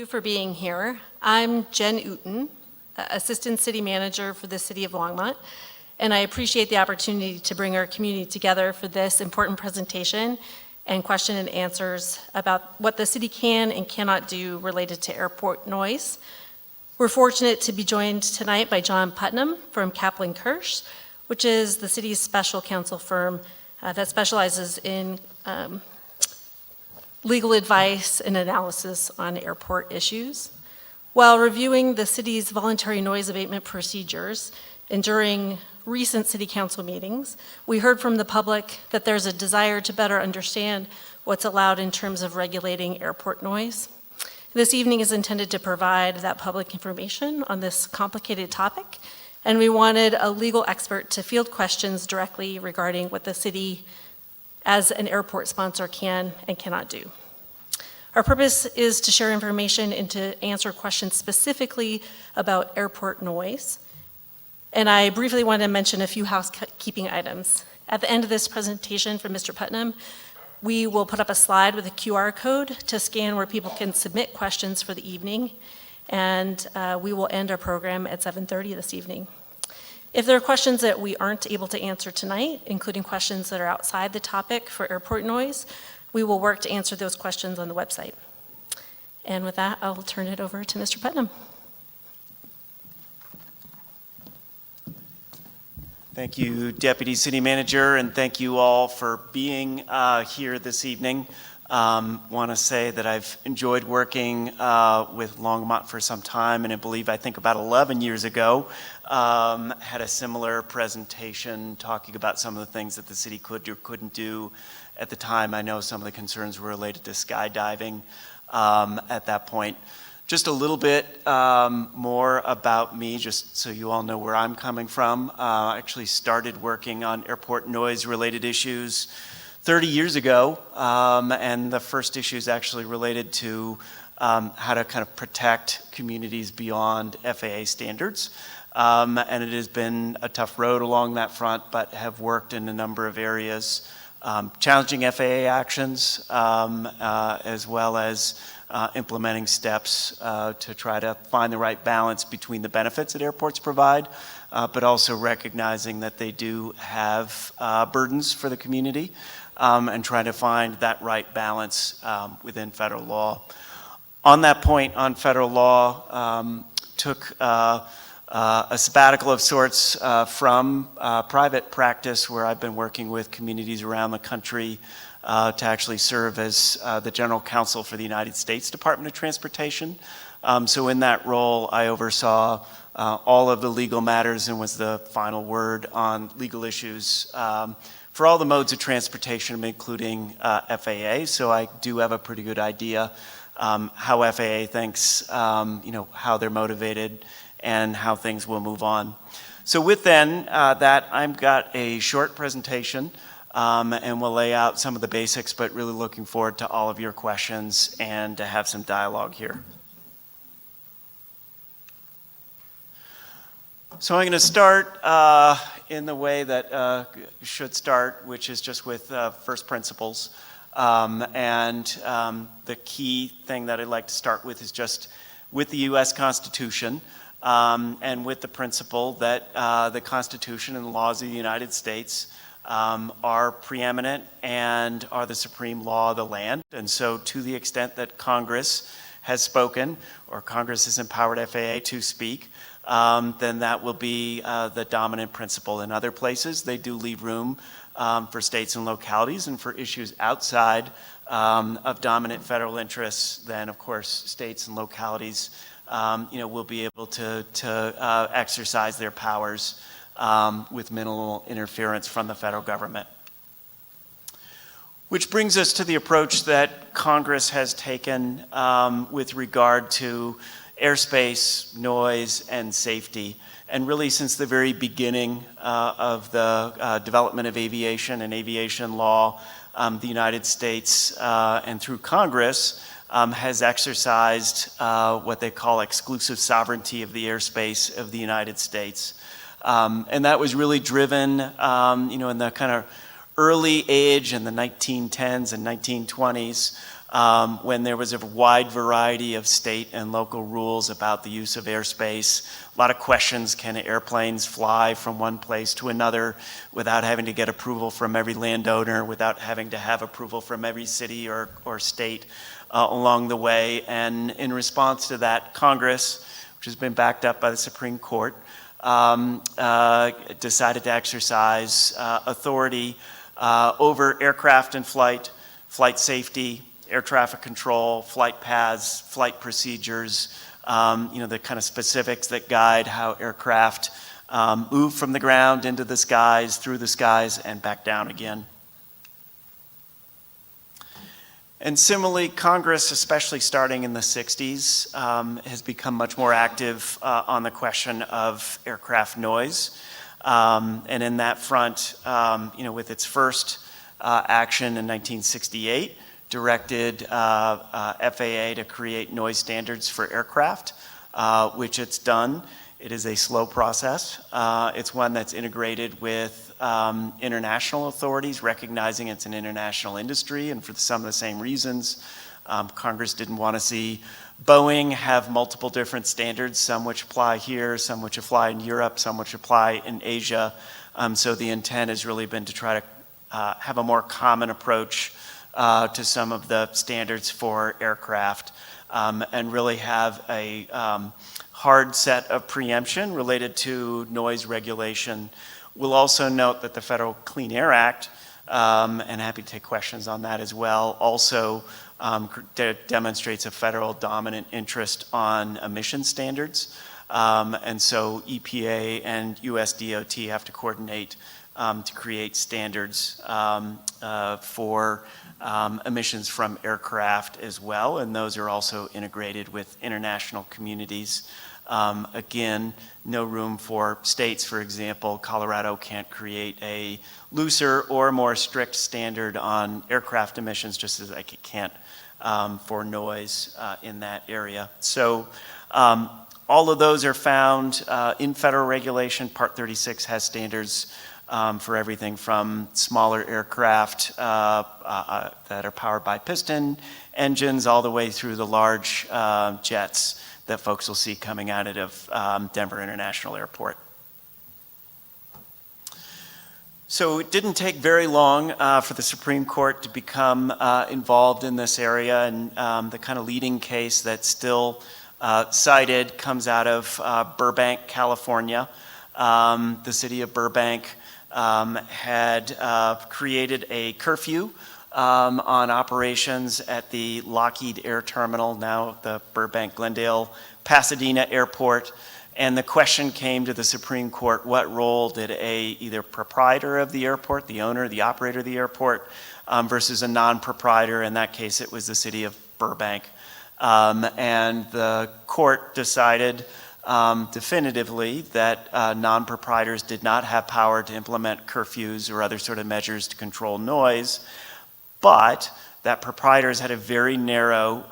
for being here. I'm Jen Uten, Assistant City Manager for the City of Longmont, and I appreciate the opportunity to bring our community together for this important presentation and question and answers about what the city can and cannot do related to airport noise. We're fortunate to be joined tonight by John Putnam from Kaplan Kirsch, which is the city's special counsel firm that specializes in legal advice and analysis on airport issues. While reviewing the city's voluntary noise abatement procedures and during recent city council meetings, we heard from the public that there's a desire to better understand what's allowed in terms of regulating airport noise. This evening is intended to provide that public information on this complicated topic, and we wanted a legal expert to field questions directly regarding what the city as an airport sponsor can and cannot do. Our purpose is to share information and to answer questions specifically about airport noise. And I briefly want to mention a few housekeeping items. At the end of this presentation from Mr. Putnam, we will put up a slide with a QR code to scan where people can submit questions for the evening, and we will end our program at 7:30 this evening. If there are questions that we aren't able to answer tonight, including questions that are outside the topic for airport noise, we will work to answer those questions on the website. And with that, I'll turn it over to Mr. Putnam. Thank you, Deputy City Manager, and thank you all for being here this evening. Want to say that I've enjoyed working with Longmont for some time, and I think about 11 years ago, had a similar presentation talking about some of the things that the city could or couldn't do. At the time, I know some of the concerns were related to skydiving at that point. Just a little bit more about me, just so you all know where I'm coming from. I actually started working on airport noise-related issues 30 years ago, and the first issue is actually related to how to kind of protect communities beyond FAA standards. And it has been a tough road along that front, but have worked in a number of areas, challenging FAA actions, as well as implementing steps to try to find the right balance between the benefits that airports provide, but also recognizing that they do have burdens for the community, and trying to find that right balance within federal law. On that point, on federal law, took a sabbatical of sorts from private practice, where I've been working with communities around the country to actually serve as the General Counsel for the United States Department of Transportation. So in that role, I oversaw all of the legal matters and was the final word on legal issues for all the modes of transportation, including FAA. So I do have a pretty good idea how FAA thinks, how they're motivated and how things will move on. So with that, I've got a short presentation, and we'll lay out some of the basics, but really looking forward to all of your questions and to have some dialogue here. So I'm going to start in the way that should start, which is just with first principles. The key thing that I'd like to start with is just with the U.S. Constitution, and with the principle that the Constitution and the laws of the United States are preeminent and are the supreme law of the land. And so to the extent that Congress has spoken, or Congress has empowered FAA to speak, then that will be the dominant principle. In other places, they do leave room for states and localities, and for issues outside of dominant federal interests, then of course states and localities will be able to exercise their powers with minimal interference from the federal government. Which brings us to the approach that Congress has taken with regard to airspace, noise, and safety. And really since the very beginning of the development of aviation and aviation law, the United States and through Congress has exercised what they call exclusive sovereignty of the airspace of the United States. And that was really driven, in the kind of early age in the 1910s and 1920s when there was a wide variety of state and local rules about the use of airspace. A lot of questions: can airplanes fly from one place to another without having to get approval from every landowner, without having to have approval from every city or state along the way? And in response to that, Congress, which has been backed up by the Supreme Court, decided to exercise authority over aircraft in flight, flight safety, air traffic control, flight paths, flight procedures, the kind of specifics that guide how aircraft move from the ground into the skies, through the skies, and back down again. And similarly, Congress, especially starting in the 60s, has become much more active on the question of aircraft noise. And in that front, with its first action in 1968, directed FAA to create noise standards for aircraft, which it's done. It is a slow process. It's one that's integrated with international authorities, recognizing it's an international industry, and for some of the same reasons. Congress didn't want to see Boeing have multiple different standards, some which apply here, some which apply in Europe, some which apply in Asia. So the intent has really been to try to have a more common approach to some of the standards for aircraft, and really have a hard set of preemption related to noise regulation. We'll also note that the Federal Clean Air Act, and happy to take questions on that as well, also demonstrates a federal dominant interest on emission standards. And so EPA and US DOT have to coordinate to create standards for emissions from aircraft as well, and those are also integrated with international communities. Again, no room for states. For example, Colorado can't create a looser or more strict standard on aircraft emissions, just as like it can't for noise in that area. So all of those are found in federal regulation. Part 36 has standards for everything from smaller aircraft that are powered by piston engines all the way through the large jets that folks will see coming out of Denver International Airport. So it didn't take very long for the Supreme Court to become involved in this area, and the kind of leading case that's still cited comes out of Burbank, California. The city of Burbank had created a curfew on operations at the Lockheed Air Terminal, now the Burbank-Glendale Pasadena Airport. And the question came to the Supreme Court: what role did either proprietor of the airport, the owner, the operator of the airport, versus a non-proprietor? In that case, it was the city of Burbank. And the court decided definitively that non-proprietors did not have power to implement curfews or other sort of measures to control noise, but that proprietors had a very narrow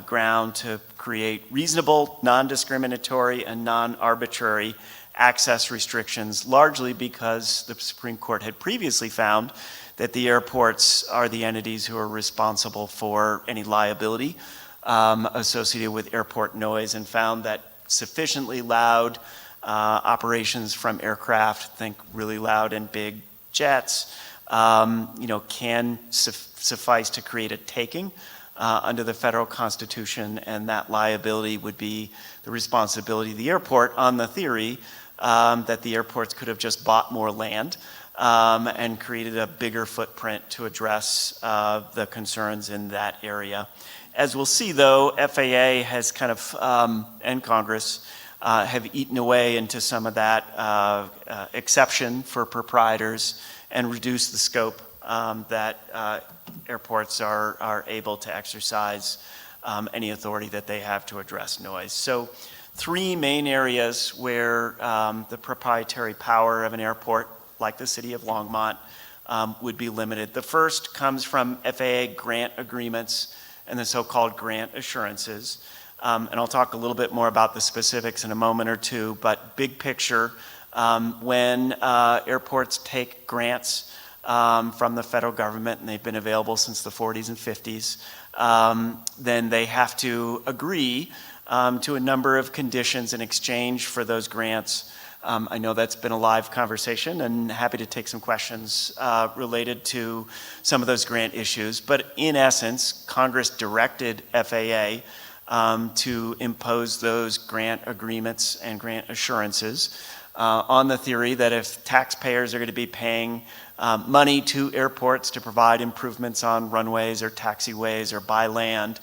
ground to create reasonable, non-discriminatory, and non-arbitrary access restrictions, largely because the Supreme Court had previously found that the airports are the entities who are responsible for any liability associated with airport noise, and found that sufficiently loud operations from aircraft, think really loud and big jets, can suffice to create a taking under the federal Constitution, and that liability would be the responsibility of the airport on the theory that the airports could have just bought more land and created a bigger footprint to address the concerns in that area. As we'll see, though, FAA has kind of, and Congress, have eaten away into some of that exception for proprietors and reduced the scope that airports are able to exercise any authority that they have to address noise. So 3 main areas where the proprietary power of an airport, like the City of Longmont, would be limited. The first comes from FAA grant agreements and the so-called grant assurances. And I'll talk a little bit more about the specifics in a moment or two, but big picture, when airports take grants from the federal government, and they've been available since the 40s and 50s, then they have to agree to a number of conditions in exchange for those grants. I know that's been a live conversation, and happy to take some questions related to some of those grant issues. But in essence, Congress directed FAA to impose those grant agreements and grant assurances on the theory that if taxpayers are going to be paying money to airports to provide improvements on runways or taxiways or by land,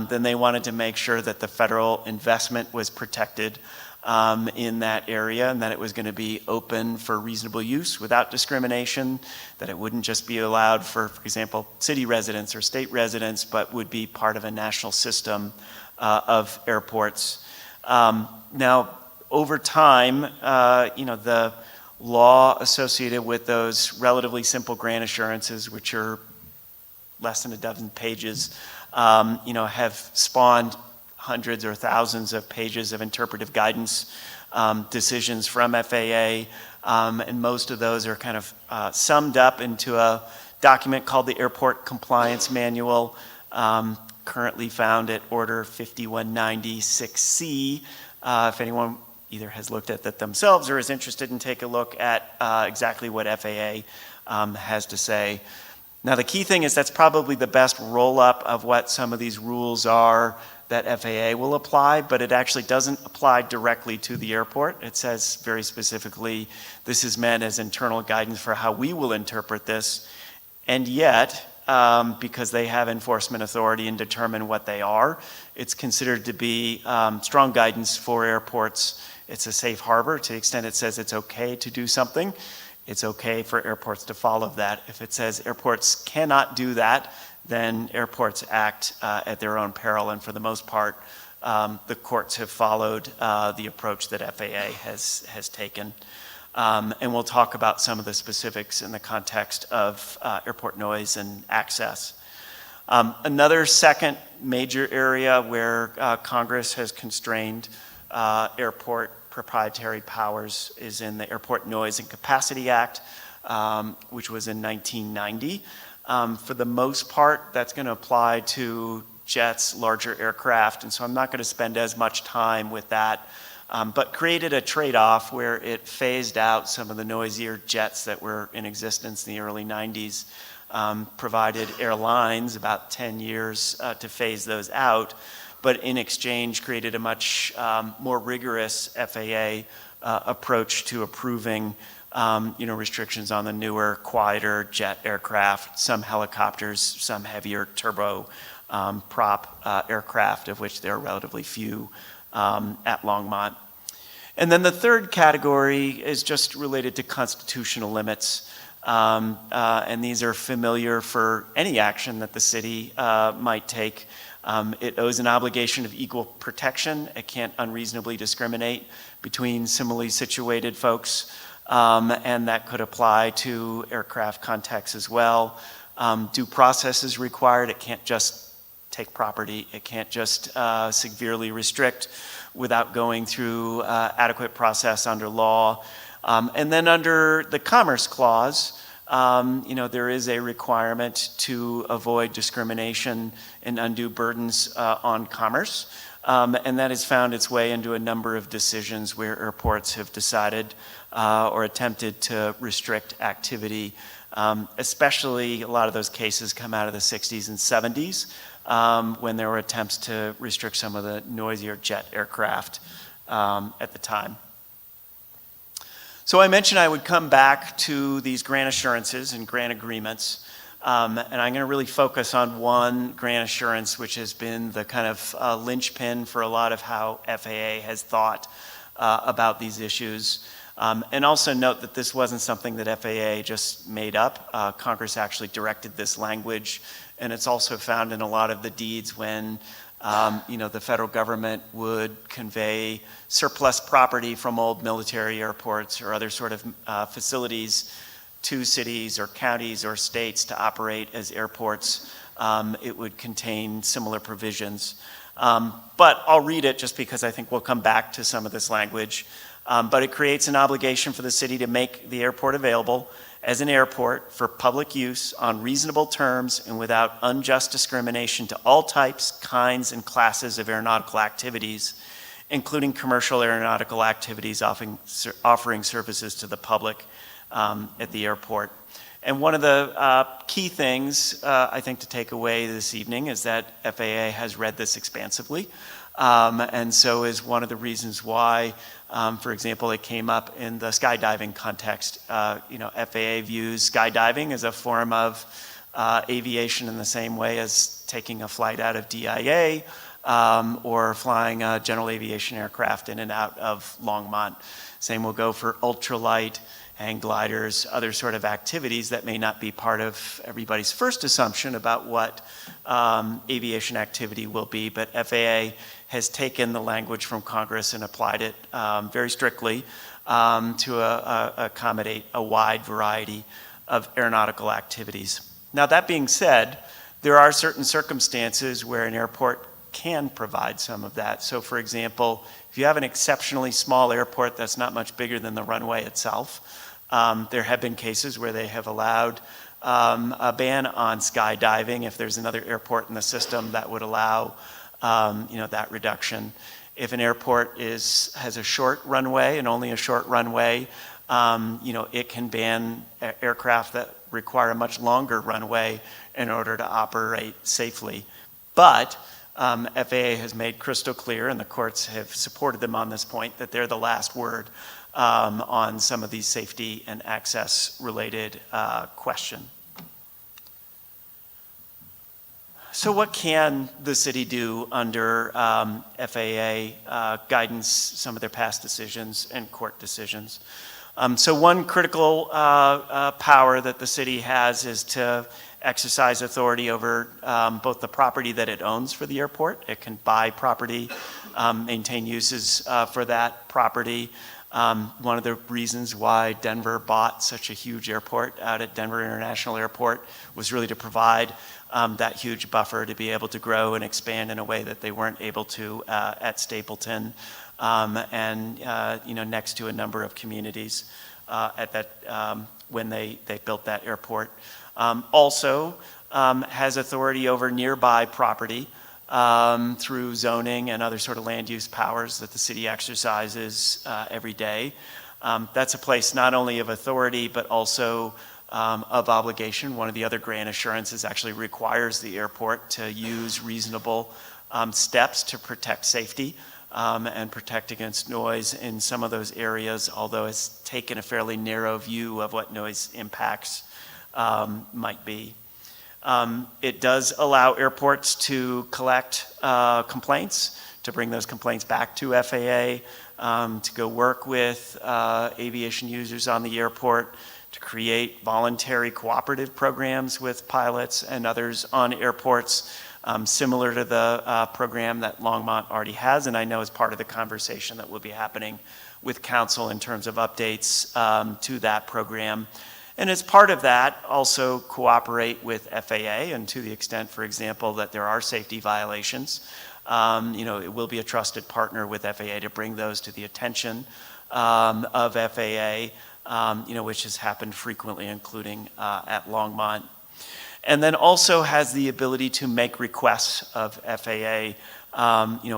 then they wanted to make sure that the federal investment was protected in that area, and that it was going to be open for reasonable use without discrimination, that it wouldn't just be allowed for example, city residents or state residents, but would be part of a national system of airports. Now, over time, the law associated with those relatively simple grant assurances, which are less than a dozen pages, have spawned hundreds or thousands of pages of interpretive guidance decisions from FAA, and most of those are kind of summed up into a document called the Airport Compliance Manual, currently found at Order 5196C. If anyone either has looked at that themselves or is interested in take a look at exactly what FAA has to say. Now, the key thing is that's probably the best roll-up of what some of these rules are that FAA will apply, but it actually doesn't apply directly to the airport. It says very specifically, this is meant as internal guidance for how we will interpret this. And yet, because they have enforcement authority and determine what they are, it's considered to be strong guidance for airports. It's a safe harbor to the extent it says it's okay to do something. It's okay for airports to follow that. If it says airports cannot do that, then airports act at their own peril, and for the most part, the courts have followed the approach that FAA has taken. And we'll talk about some of the specifics in the context of airport noise and access. Another second major area where Congress has constrained airport proprietary powers is in the Airport Noise and Capacity Act, which was in 1990. For the most part, that's going to apply to jets, larger aircraft, and so I'm not going to spend as much time with that, but created a trade-off where it phased out some of the noisier jets that were in existence in the early 90s, provided airlines about 10 years to phase those out, but in exchange created a much more rigorous FAA approach to approving restrictions on the newer, quieter jet aircraft, some helicopters, some heavier turbo prop aircraft, of which there are relatively few at Longmont. And then the third category is just related to constitutional limits. And these are familiar for any action that the city might take. It owes an obligation of equal protection. It can't unreasonably discriminate between similarly situated folks. And that could apply to aircraft contexts as well. Due process is required. It can't just take property. It can't just severely restrict without going through adequate process under law. And then under the Commerce Clause, there is a requirement to avoid discrimination and undue burdens on commerce. And that has found its way into a number of decisions where airports have decided or attempted to restrict activity. Especially a lot of those cases come out of the 60s and 70s when there were attempts to restrict some of the noisier jet aircraft at the time. So I mentioned I would come back to these grant assurances and grant agreements. And I'm going to really focus on one grant assurance, which has been the kind of linchpin for a lot of how FAA has thought about these issues. And also note that this wasn't something that FAA just made up. Congress actually directed this language, and it's also found in a lot of the deeds when the federal government would convey surplus property from old military airports or other sort of facilities to cities or counties or states to operate as airports. It would contain similar provisions. But I'll read it just because I think we'll come back to some of this language. But it creates an obligation for the city to make the airport available as an airport for public use on reasonable terms and without unjust discrimination to all types, kinds, and classes of aeronautical activities, including commercial aeronautical activities offering services to the public at the airport. And one of the key things, I think, to take away this evening is that FAA has read this expansively, and so is one of the reasons why, for example, it came up in the skydiving context. FAA views skydiving as a form of aviation in the same way as taking a flight out of DIA or flying a general aviation aircraft in and out of Longmont. Same will go for ultralight, hang gliders, other sort of activities that may not be part of everybody's first assumption about what aviation activity will be, but FAA has taken the language from Congress and applied it very strictly to accommodate a wide variety of aeronautical activities. Now, that being said, there are certain circumstances where an airport can provide some of that. So, for example, if you have an exceptionally small airport that's not much bigger than the runway itself, there have been cases where they have allowed a ban on skydiving if there's another airport in the system that would allow that reduction. If an airport has a short runway and only a short runway, it can ban aircraft that require a much longer runway in order to operate safely. But FAA has made crystal clear, and the courts have supported them on this point, that they're the last word on some of these safety and access related questions. So what can the city do under FAA guidance, some of their past decisions and court decisions? So one critical power that the city has is to exercise authority over both the property that it owns for the airport. It can buy property, maintain uses for that property. One of the reasons why Denver bought such a huge airport out at Denver International Airport was really to provide that huge buffer to be able to grow and expand in a way that they weren't able to at Stapleton and next to a number of communities at that when they built that airport. Also has authority over nearby property through zoning and other sort of land use powers that the city exercises every day. That's a place not only of authority, but also of obligation. One of the other grant assurances actually requires the airport to use reasonable steps to protect safety and protect against noise in some of those areas, although it's taken a fairly narrow view of what noise impacts might be. It does allow airports to collect complaints, to bring those complaints back to FAA, to go work with aviation users on the airport, to create voluntary cooperative programs with pilots and others on airports, similar to the program that Longmont already has, and I know is part of the conversation that will be happening with council in terms of updates to that program. And as part of that, also cooperate with FAA, and to the extent, for example, that there are safety violations, it will be a trusted partner with FAA to bring those to the attention of FAA, which has happened frequently, including at Longmont. And then also has the ability to make requests of FAA,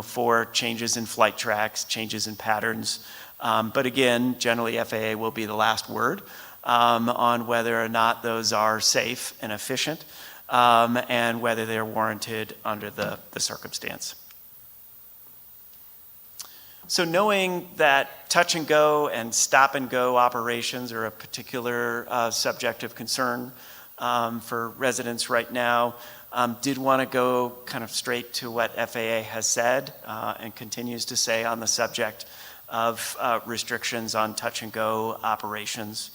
for changes in flight tracks, changes in patterns. But again, generally FAA will be the last word on whether or not those are safe and efficient, and whether they're warranted under the circumstance. So knowing that touch and go and stop and go operations are a particular subject of concern for residents right now, did want to go kind of straight to what FAA has said and continues to say on the subject of restrictions on touch and go operations.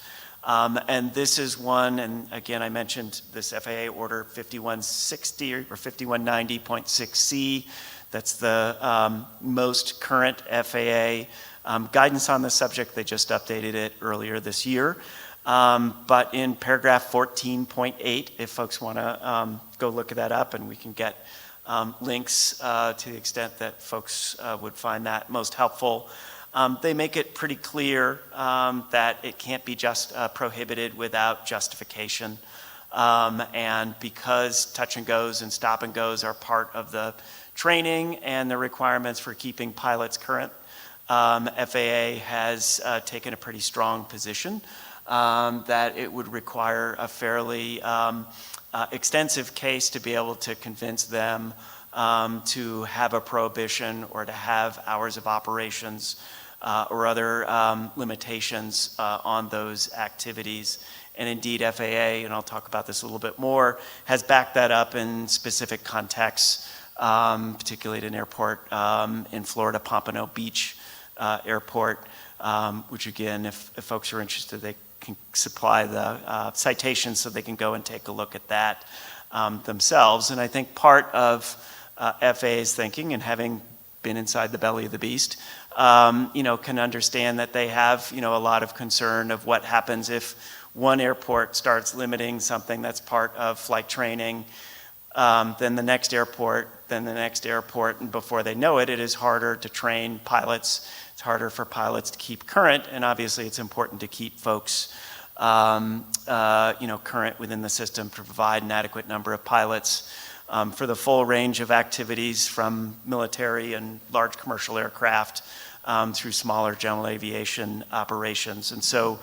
And this is one, and again, I mentioned this FAA Order 5160 or 5190.6C. That's the most current FAA guidance on the subject. They just updated it earlier this year. But in paragraph 14.8, if folks want to go look that up, and we can get links to the extent that folks would find that most helpful. they make it pretty clear that it can't be just prohibited without justification. And because touch and goes and stop and goes are part of the training and the requirements for keeping pilots current, FAA has taken a pretty strong position that it would require a fairly extensive case to be able to convince them to have a prohibition or to have hours of operations or other limitations on those activities. And indeed, FAA, and I'll talk about this a little bit more, has backed that up in specific contexts, particularly at an airport in Florida, Pompano Beach Airport, which again, if folks are interested, they can supply the citations so they can go and take a look at that themselves. And I think part of FAA's thinking, and having been inside the belly of the beast, can understand that they have, a lot of concern of what happens if one airport starts limiting something that's part of flight training, then the next airport, and before they know it, it is harder to train pilots. It's harder for pilots to keep current, and obviously it's important to keep folks, current within the system to provide an adequate number of pilots for the full range of activities from military and large commercial aircraft through smaller general aviation operations. And so,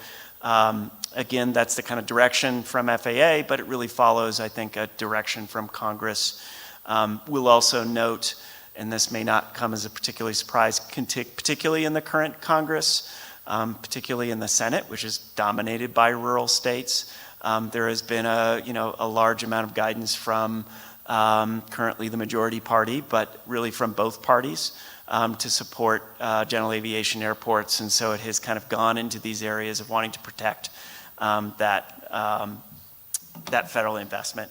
again, that's the kind of direction from FAA, but it really follows, I think, a direction from Congress. We'll also note, and this may not come as a particular surprise, particularly in the current Congress, particularly in the Senate, which is dominated by rural states, there has been a large amount of guidance from currently the majority party, but really from both parties, to support general aviation airports. And so it has kind of gone into these areas of wanting to protect that federal investment.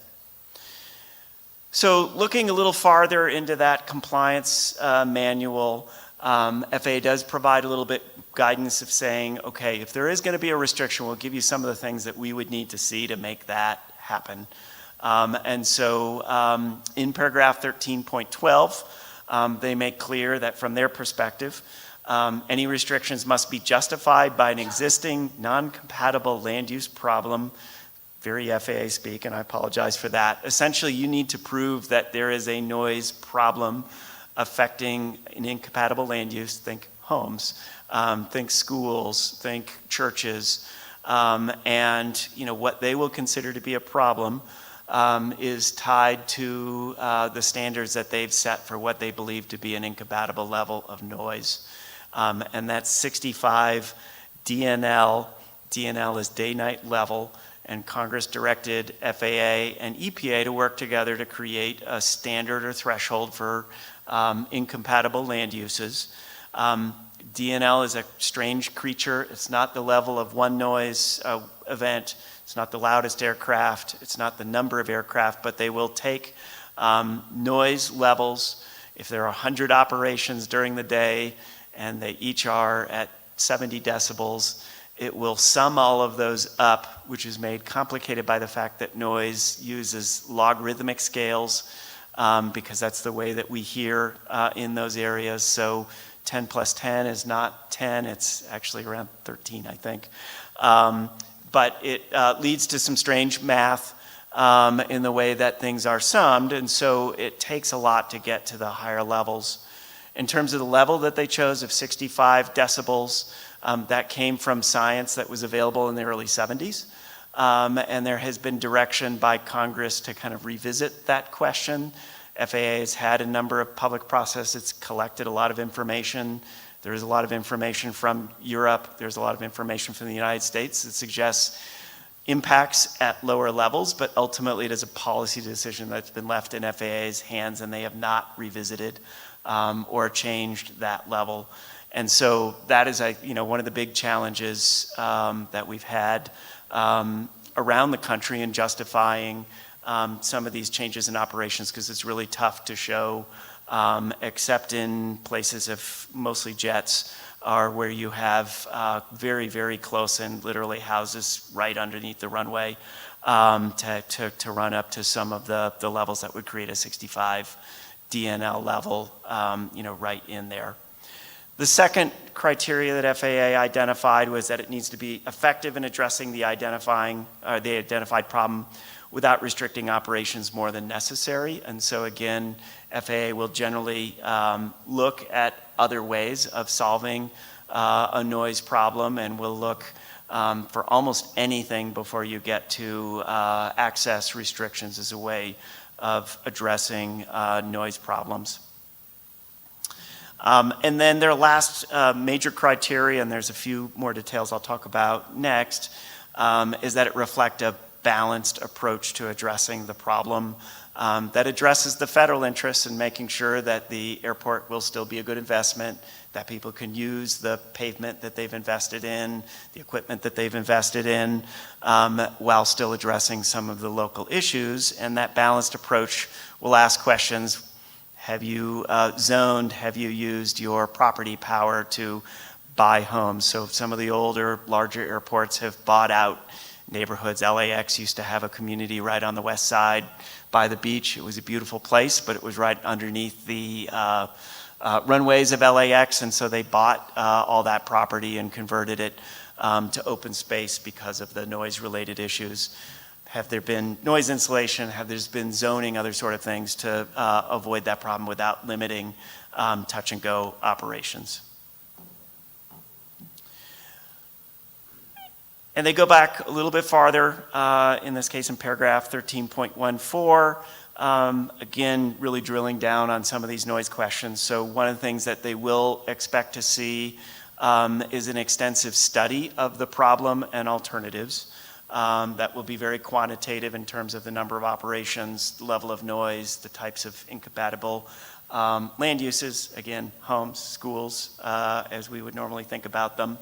So looking a little farther into that compliance manual, FAA does provide a little bit guidance of saying, okay, if there is going to be a restriction, we'll give you some of the things that we would need to see to make that happen. And so in paragraph 13.12, they make clear that from their perspective, any restrictions must be justified by an existing non-compatible land use problem. Very FAA speak, and I apologize for that. Essentially, you need to prove that there is a noise problem affecting an incompatible land use. Think homes, think schools, think churches, and what they will consider to be a problem is tied to the standards that they've set for what they believe to be an incompatible level of noise. And that's 65 DNL. DNL is day-night level, and Congress directed FAA and EPA to work together to create a standard or threshold for incompatible land uses. DNL is a strange creature. It's not the level of one noise event. It's not the loudest aircraft. It's not the number of aircraft, but they will take noise levels. If there are 100 operations during the day and they each are at 70 decibels, it will sum all of those up, which is made complicated by the fact that noise uses logarithmic scales because that's the way that we hear in those areas. So 10 plus 10 is not 10, it's actually around 13, I think. But it leads to some strange math in the way that things are summed, and so it takes a lot to get to the higher levels. In terms of the level that they chose of 65 decibels, that came from science that was available in the early 70s. And there has been direction by Congress to kind of revisit that question. FAA has had a number of public processes. It's collected a lot of information. There is a lot of information from Europe. There's a lot of information from the United States that suggests impacts at lower levels, but ultimately it is a policy decision that's been left in FAA's hands, and they have not revisited or changed that level. And so that is one of the big challenges that we've had around the country in justifying some of these changes in operations, because it's really tough to show, except in places of mostly jets, are where you have very, very close and literally houses right underneath the runway to run up to some of the levels that would create a 65 DNL level, right in there. The second criteria that FAA identified was that it needs to be effective in addressing the identified problem without restricting operations more than necessary. And so again, FAA will generally look at other ways of solving a noise problem, and will look for almost anything before you get to access restrictions as a way of addressing noise problems. And then their last major criteria, and there's a few more details I'll talk about next, is that it reflect a balanced approach to addressing the problem that addresses the federal interests in making sure that the airport will still be a good investment, that people can use the pavement that they've invested in, the equipment that they've invested in, while still addressing some of the local issues. And that balanced approach will ask questions: have you zoned? Have you used your property power to buy homes? So some of the older, larger airports have bought out neighborhoods. LAX used to have a community right on the west side by the beach. It was a beautiful place, but it was right underneath the runways of LAX, and so they bought all that property and converted it to open space because of the noise-related issues. Have there been noise insulation? Have there been zoning, other sort of things to avoid that problem without limiting touch-and-go operations? And they go back a little bit farther, in this case in paragraph 13.14, again, really drilling down on some of these noise questions. So one of the things that they will expect to see is an extensive study of the problem and alternatives. That will be very quantitative in terms of the number of operations, the level of noise, the types of incompatible land uses, again, homes, schools, as we would normally think about them.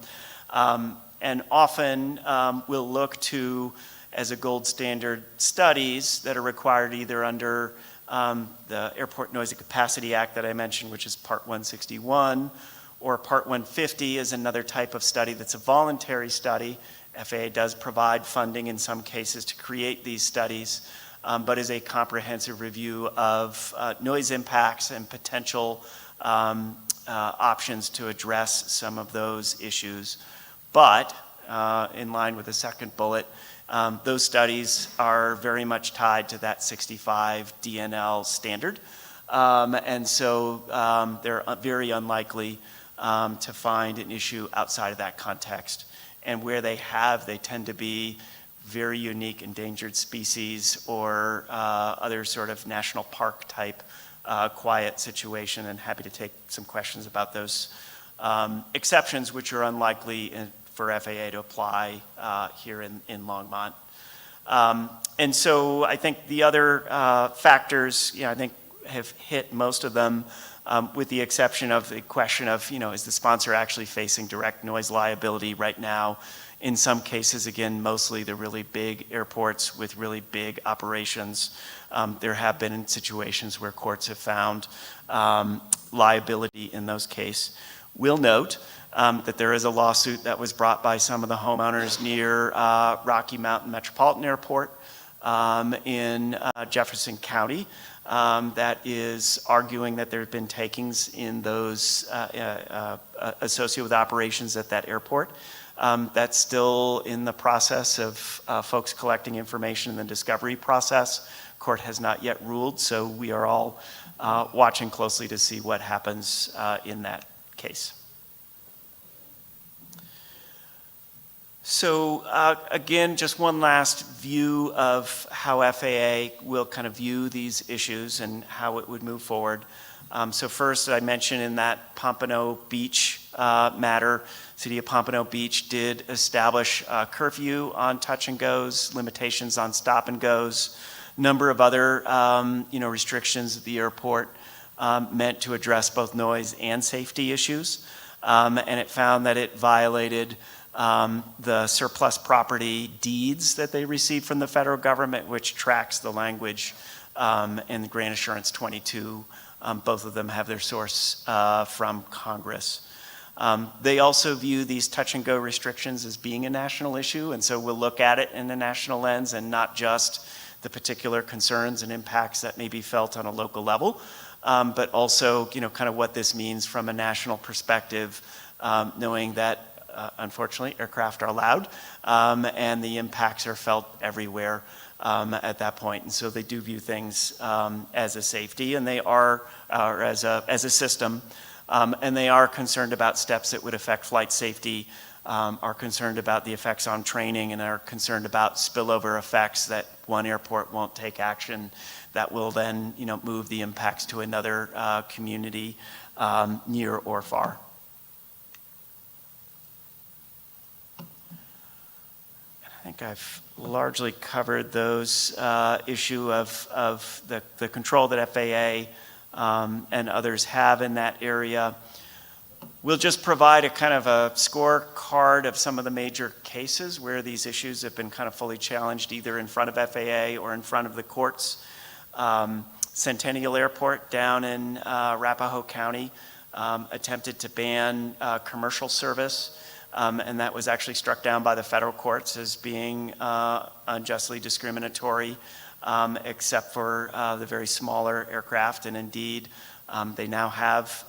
And often we'll look to, as a gold standard, studies that are required either under the Airport Noise and Capacity Act that I mentioned, which is Part 161, or Part 150 is another type of study that's a voluntary study. FAA does provide funding in some cases to create these studies, but is a comprehensive review of noise impacts and potential options to address some of those issues. But in line with the second bullet, those studies are very much tied to that 65 DNL standard. And so they're very unlikely to find an issue outside of that context. And where they tend to be very unique endangered species or other sort of national park type quiet situation, and happy to take some questions about those exceptions, which are unlikely for FAA to apply here in Longmont. And so I think the other factors, I think have hit most of them, with the exception of the question of, is the sponsor actually facing direct noise liability right now? In some cases, again, mostly the really big airports with really big operations, there have been situations where courts have found liability in those cases. We'll note that there is a lawsuit that was brought by some of the homeowners near Rocky Mountain Metropolitan Airport in Jefferson County that is arguing that there have been takings in those associated with operations at that airport. That's still in the process of folks collecting information in the discovery process. Court has not yet ruled, so we are all watching closely to see what happens in that case. So again, just one last view of how FAA will kind of view these issues and how it would move forward. So first, I mentioned in that Pompano Beach matter, City of Pompano Beach did establish a curfew on touch and goes, limitations on stop and goes, number of other restrictions at the airport meant to address both noise and safety issues. And it found that it violated the surplus property deeds that they received from the federal government, which tracks the language in the Grant Assurance 22. Both of them have their source from Congress. They also view these touch and go restrictions as being a national issue, and so we'll look at it in a national lens and not just the particular concerns and impacts that may be felt on a local level. but also, kind of what this means from a national perspective, knowing that, unfortunately, aircraft are loud, and the impacts are felt everywhere at that point. And so they do view things as a safety, and they are, or as a system, and they are concerned about steps that would affect flight safety, are concerned about the effects on training, and are concerned about spillover effects that one airport won't take action that will then, move the impacts to another community near or far. I think I've largely covered those issue of the control that FAA and others have in that area. We'll just provide a kind of a scorecard of some of the major cases where these issues have been kind of fully challenged, either in front of FAA or in front of the courts. Centennial Airport down in Arapahoe County attempted to ban commercial service, and that was actually struck down by the federal courts as being unjustly discriminatory, except for the very smaller aircraft. And indeed, they now have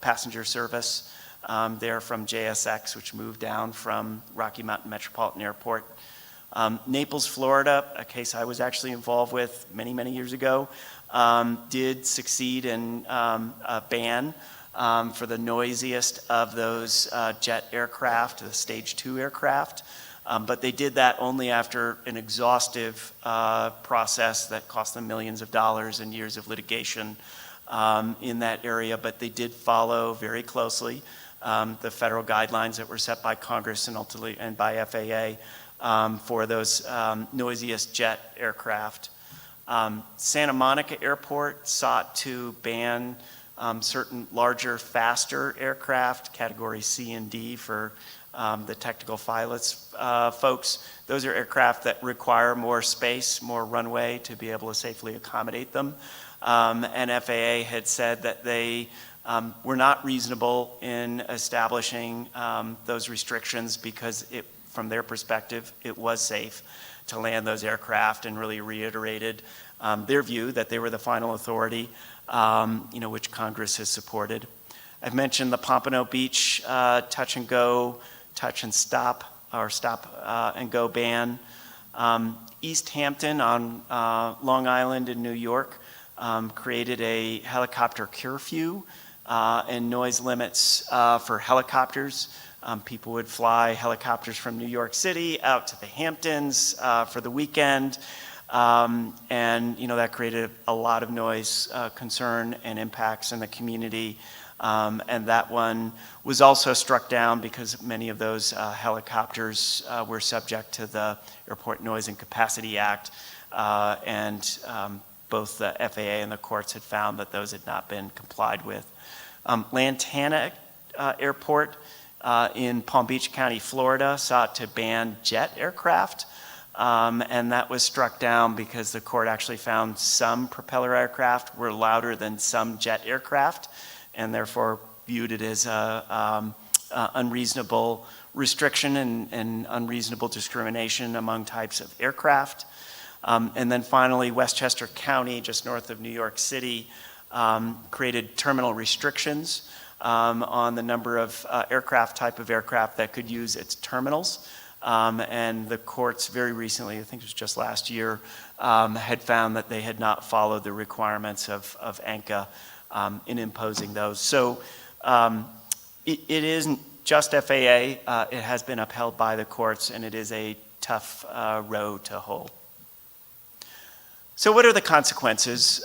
passenger service there from JSX, which moved down from Rocky Mountain Metropolitan Airport. Naples, Florida, a case I was actually involved with many, many years ago, did succeed in a ban for the noisiest of those jet aircraft, the Stage 2 aircraft. But they did that only after an exhaustive process that cost them millions of dollars and years of litigation in that area. But they did follow very closely the federal guidelines that were set by Congress and ultimately and by FAA for those noisiest jet aircraft. Santa Monica Airport sought to ban certain larger, faster aircraft, category C and D for the technical pilots folks. Those are aircraft that require more space, more runway to be able to safely accommodate them. And FAA had said that they were not reasonable in establishing those restrictions because from their perspective, it was safe to land those aircraft, and really reiterated their view that they were the final authority, which Congress has supported. I've mentioned the Pompano Beach touch and stop, or stop and go ban. East Hampton on Long Island in New York created a helicopter curfew and noise limits for helicopters. People would fly helicopters from New York City out to the Hamptons for the weekend. And that created a lot of noise concern and impacts in the community. And that one was also struck down because many of those helicopters were subject to the Airport Noise and Capacity Act. And both the FAA and the courts had found that those had not been complied with. Lantana Airport in Palm Beach County, Florida, sought to ban jet aircraft. And that was struck down because the court actually found some propeller aircraft were louder than some jet aircraft, and therefore viewed it as a unreasonable restriction and unreasonable discrimination among types of aircraft. And then finally, Westchester County, just north of New York City, created terminal restrictions on the number of type of aircraft that could use its terminals. And the courts very recently, I think it was just last year, had found that they had not followed the requirements of ANCA in imposing those. So it isn't just FAA, it has been upheld by the courts, and it is a tough road to hoe. So what are the consequences?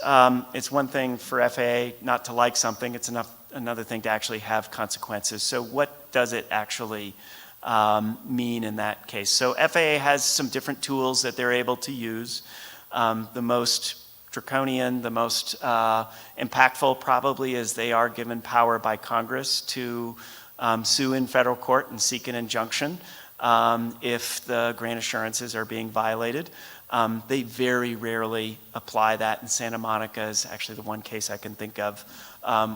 It's one thing for FAA not to like something, it's another thing to actually have consequences. So what does it actually mean in that case? So FAA has some different tools that they're able to use. The most draconian, the most impactful probably is they are given power by Congress to sue in federal court and seek an injunction if the grant assurances are being violated. They very rarely apply that, and Santa Monica is actually the one case I can think of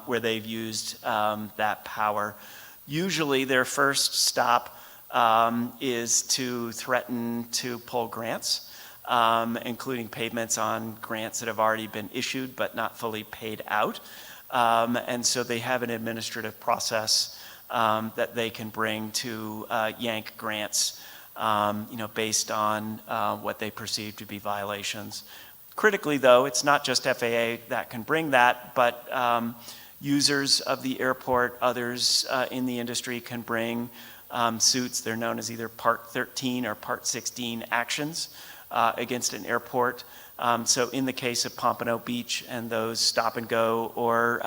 where they've used that power. Usually their first stop is to threaten to pull grants. including payments on grants that have already been issued but not fully paid out. And so they have an administrative process that they can bring to yank grants, based on what they perceive to be violations. Critically, though, it's not just FAA that can bring that, but users of the airport, others in the industry can bring suits. They're known as either Part 13 or Part 16 actions against an airport. So in the case of Pompano Beach and those stop and go or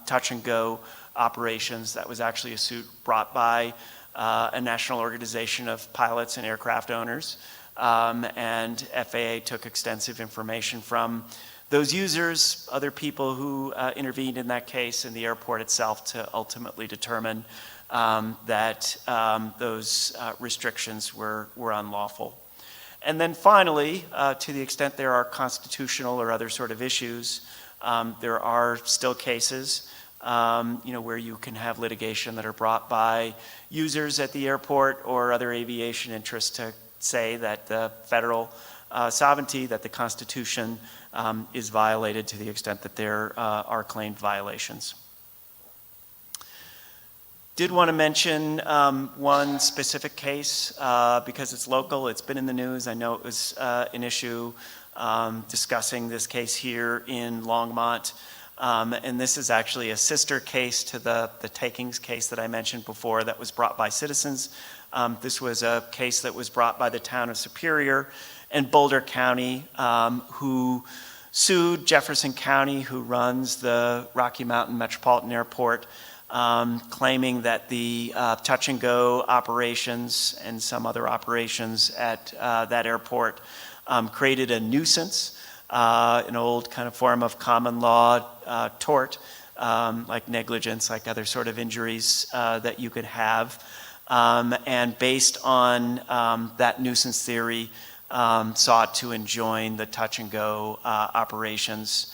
touch and go operations, that was actually a suit brought by a national organization of pilots and aircraft owners. And FAA took extensive information from those users, other people who intervened in that case, and the airport itself to ultimately determine that those restrictions were unlawful. And then finally, to the extent there are constitutional or other sort of issues, there are still cases where you can have litigation that are brought by users at the airport or other aviation interests to say that the federal sovereignty, that the Constitution is violated to the extent that there are claimed violations. Did want to mention one specific case because it's local. It's been in the news. I know it was an issue discussing this case here in Longmont. And this is actually a sister case to the takings case that I mentioned before that was brought by citizens. This was a case that was brought by the town of Superior and Boulder County, who sued Jefferson County, who runs the Rocky Mountain Metropolitan Airport, claiming that the touch and go operations and some other operations at that airport created a nuisance, an old kind of form of common law tort, like negligence, like other sort of injuries that you could have. And based on that nuisance theory, sought to enjoin the touch and go operations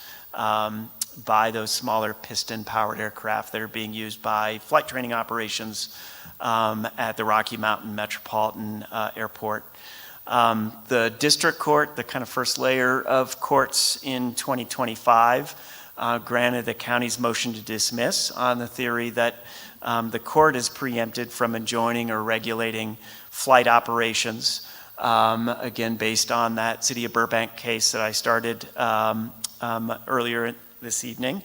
by those smaller piston-powered aircraft that are being used by flight training operations at the Rocky Mountain Metropolitan Airport. The district court, the kind of first layer of courts in 2025, granted the county's motion to dismiss on the theory that the court is preempted from enjoining or regulating flight operations, again, based on that City of Burbank case that I started earlier this evening.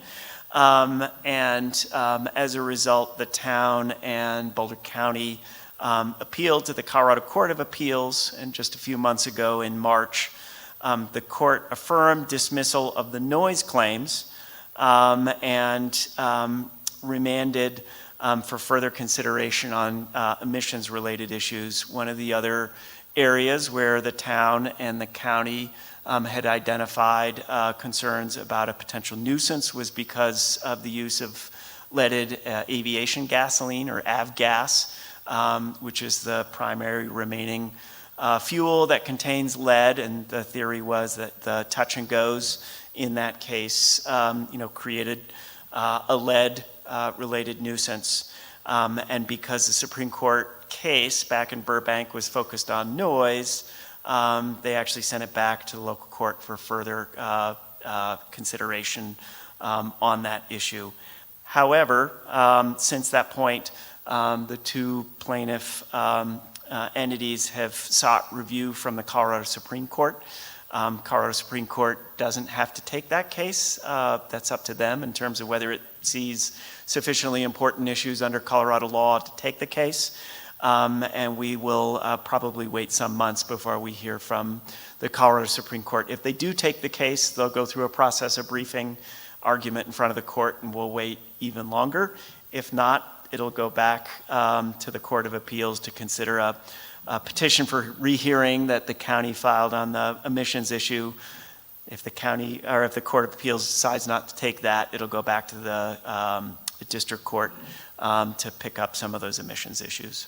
And as a result, the town and Boulder County appealed to the Colorado Court of Appeals, and just a few months ago in March, the court affirmed dismissal of the noise claims and remanded for further consideration on emissions-related issues. One of the other areas where the town and the county had identified concerns about a potential nuisance was because of the use of leaded aviation gasoline, or avgas, which is the primary remaining fuel that contains lead. And the theory was that the touch and goes in that case, created a lead-related nuisance. And because the Supreme Court case back in Burbank was focused on noise, they actually sent it back to the local court for further consideration on that issue. However, since that point, the two plaintiff entities have sought review from the Colorado Supreme Court. Colorado Supreme Court doesn't have to take that case. That's up to them in terms of whether it sees sufficiently important issues under Colorado law to take the case. And we will probably wait some months before we hear from the Colorado Supreme Court. If they do take the case, they'll go through a process of briefing, argument in front of the court, and we'll wait even longer. If not, it'll go back to the Court of Appeals to consider a petition for rehearing that the county filed on the emissions issue. If the county, or if the Court of Appeals decides not to take that, it'll go back to the district court to pick up some of those emissions issues.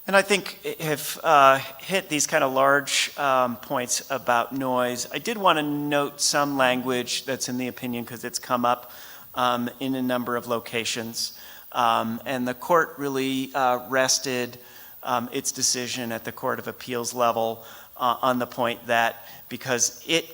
And I think if hit these kind of large points about noise, I did want to note some language that's in the opinion because it's come up in a number of locations. And the court really rested its decision at the Court of Appeals level on the point that because it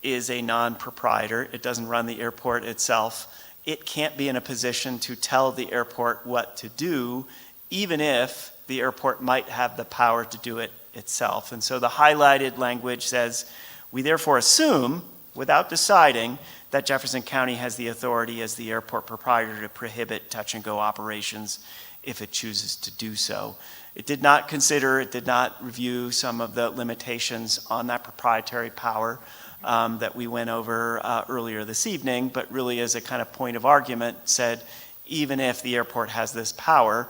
is a non-proprietor, it doesn't run the airport itself, it can't be in a position to tell the airport what to do, even if the airport might have the power to do it itself. And so the highlighted language says, we therefore assume, without deciding, that Jefferson County has the authority as the airport proprietor to prohibit touch-and-go operations if it chooses to do so. It did not consider, it did not review some of the limitations on that proprietary power that we went over earlier this evening, but really as a kind of point of argument said, even if the airport has this power,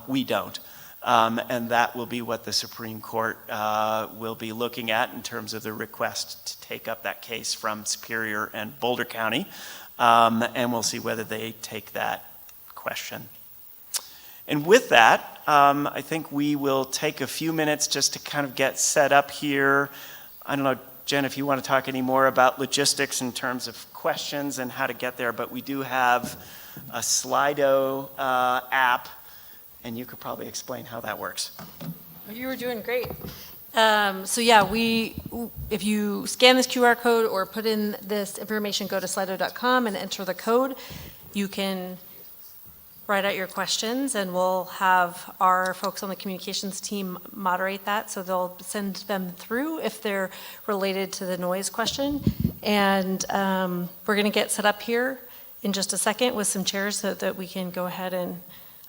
we don't. And that will be what the Supreme Court will be looking at in terms of the request to take up that case from Superior and Boulder County. And we'll see whether they take that question. And with that, I think we will take a few minutes just to kind of get set up here. I don't know, Jen, if you want to talk any more about logistics in terms of questions and how to get there, but we do have a Slido app, and you could probably explain how that works. You were doing great. So yeah, if you scan this QR code or put in this information, go to slido.com and enter the code, you can write out your questions, and we'll have our folks on the communications team moderate that, so they'll send them through if they're related to the noise question. And we're going to get set up here in just a second with some chairs so that we can go ahead and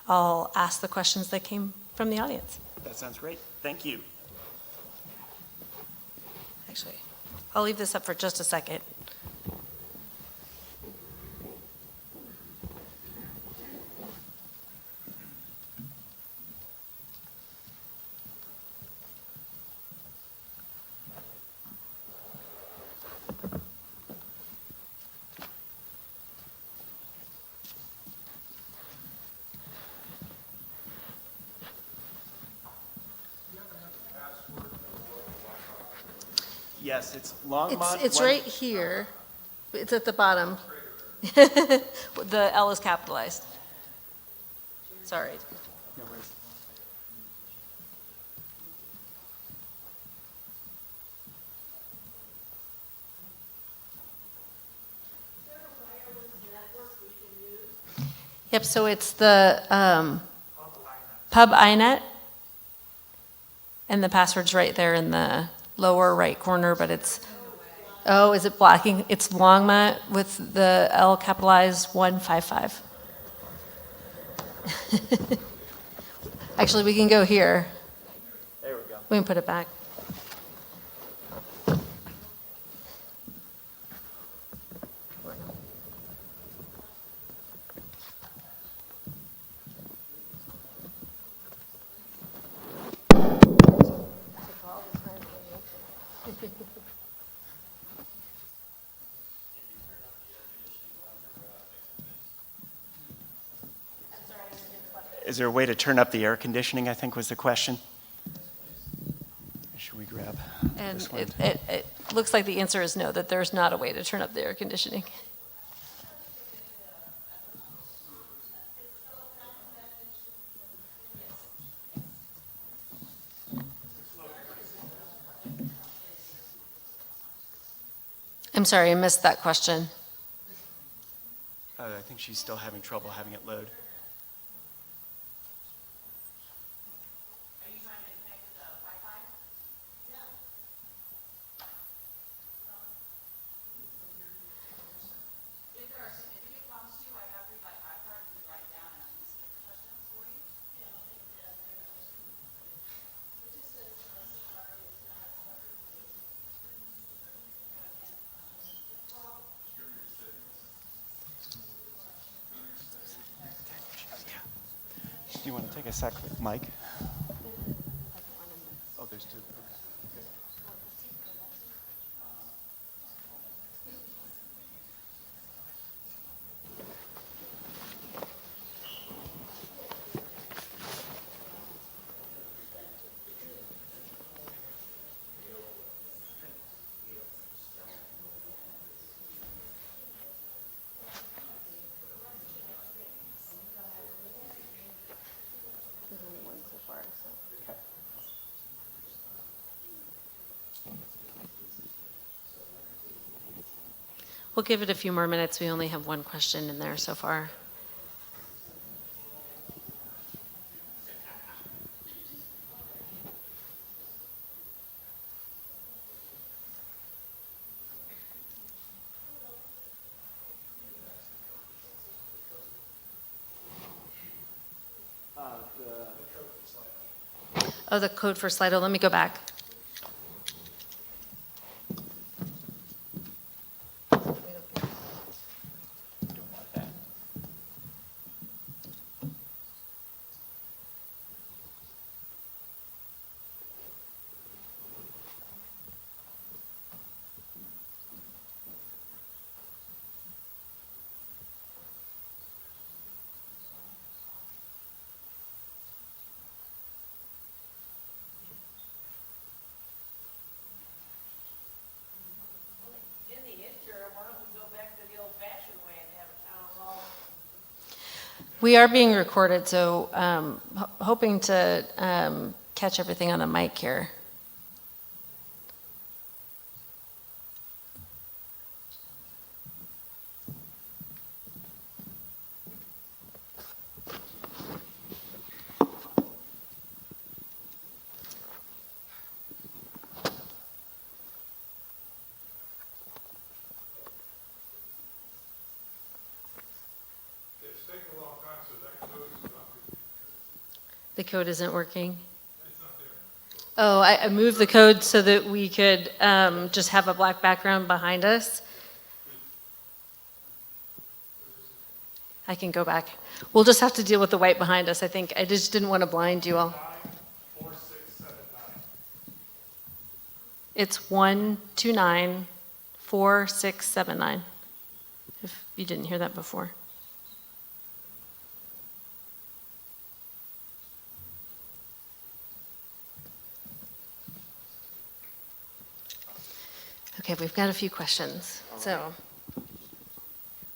I'll ask the questions that came from the audience. That sounds great. Thank you. Actually, I'll leave this up for just a second. Yes, it's Longmont. It's right here. It's at the bottom. The L is capitalized. Sorry. No worries. Yep, so it's the pub INET, and the password's right there in the lower right corner, but it's, oh, is it blocking? It's Longmont with the L capitalized 155. Actually, we can go here. There we go. We can put it back. Is there a way to turn up the air conditioning, I think was the question. Should we grab And this one? it looks like the answer is no, that there's not a way to turn up the air conditioning. I'm sorry, I missed that question. I think she's still having trouble having it load. Do you want to take a sec with Mike? Oh, there's two. We'll give it a few more minutes. We only have one question in there so far. Oh, the code for Slido. Let me go back. We are being recorded, so hoping to catch everything on the mic here. The code isn't working. Oh, I moved the code so that we could just have a black background behind us. I can go back. We'll just have to deal with the white behind us, I think. I just didn't want to blind you all. 94679. It's 1294679, if you didn't hear that before. Okay, we've got a few questions. So,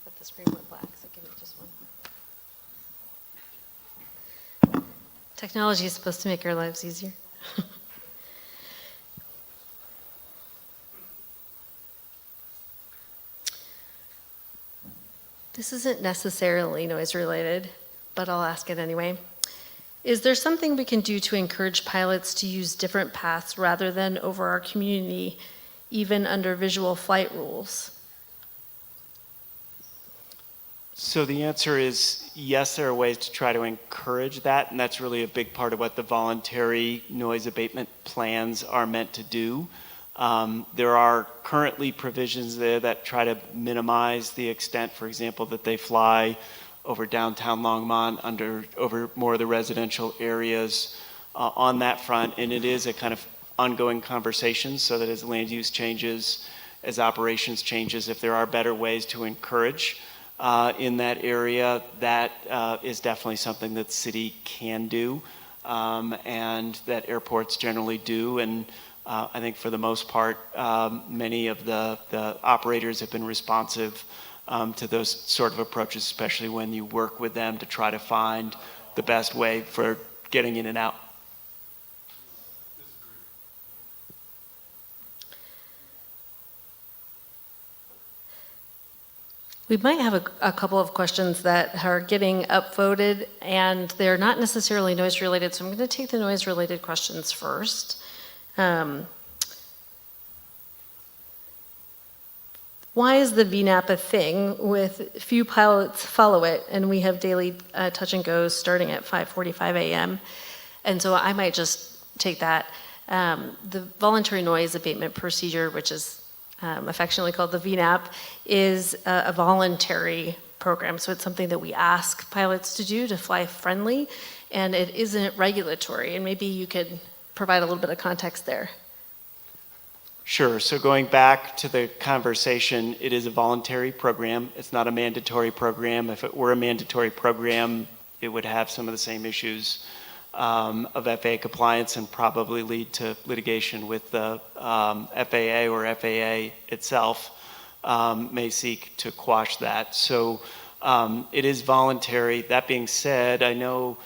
but the screen went black, so give me just one. Technology is supposed to make our lives easier. This isn't necessarily noise related, but I'll ask it anyway. Is there something we can do to encourage pilots to use different paths rather than over our community, even under visual flight rules? So the answer is yes, there are ways to try to encourage that, and that's really a big part of what the voluntary noise abatement plans are meant to do. There are currently provisions there that try to minimize the extent, for example, that they fly over downtown Longmont, over more of the residential areas on that front, and it is a kind of ongoing conversation so that as land use changes, as operations changes, if there are better ways to encourage in that area, that is definitely something that the city can do and that airports generally do. And I think for the most part, many of the operators have been responsive to those sort of approaches, especially when you work with them to try to find the best way for getting in and out. We might have a couple of questions that are getting upvoted, and they're not necessarily noise related, so I'm going to take the noise related questions first. Why is the VNAP a thing with few pilots follow it, and we have daily touch and goes starting at 5:45 a.m.? And so I might just take that. The voluntary noise abatement procedure, which is affectionately called the VNAP, is a voluntary program. So it's something that we ask pilots to do to fly friendly, and it isn't regulatory. And maybe you could provide a little bit of context there. Sure. So going back to the conversation, it is a voluntary program. It's not a mandatory program. If it were a mandatory program, it would have some of the same issues of FAA compliance and probably lead to litigation with the FAA, or FAA itself may seek to quash that. So it is voluntary. That being said, I know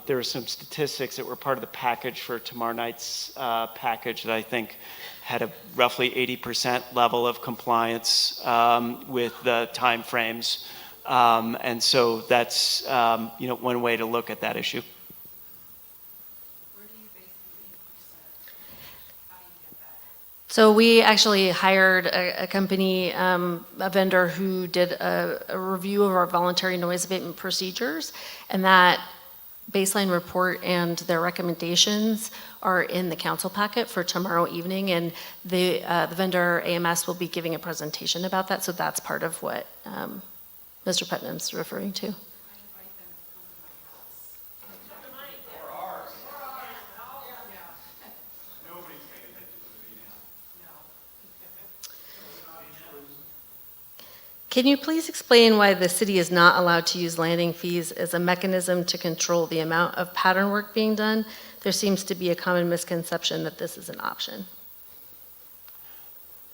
there are some statistics that were part of the package for tomorrow night's package that I think had a roughly 80% level of compliance with the timeframes. And so that's one way to look at that issue. So we actually hired a company, a vendor who did a review of our voluntary noise abatement procedures, and that baseline report and their recommendations are in the council packet for tomorrow evening, and the vendor AMS will be giving a presentation about that, so that's part of what Mr. Putnam's referring to. Can you please explain why the city is not allowed to use landing fees as a mechanism to control the amount of pattern work being done? There seems to be a common misconception that this is an option.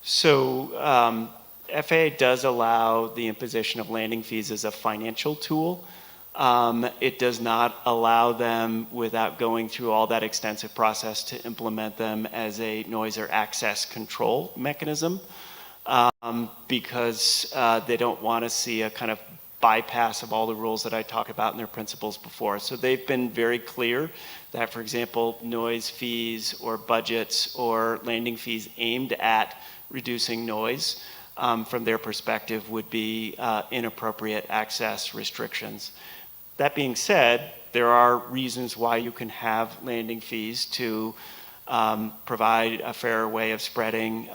So FAA does allow the imposition of landing fees as a financial tool. It does not allow them without going through all that extensive process to implement them as a noise or access control mechanism. Because they don't want to see a kind of bypass of all the rules that I talked about in their principles before. So they've been very clear that, for example, noise fees or budgets or landing fees aimed at reducing noise from their perspective would be inappropriate access restrictions. That being said, there are reasons why you can have landing fees to provide a fair way of spreading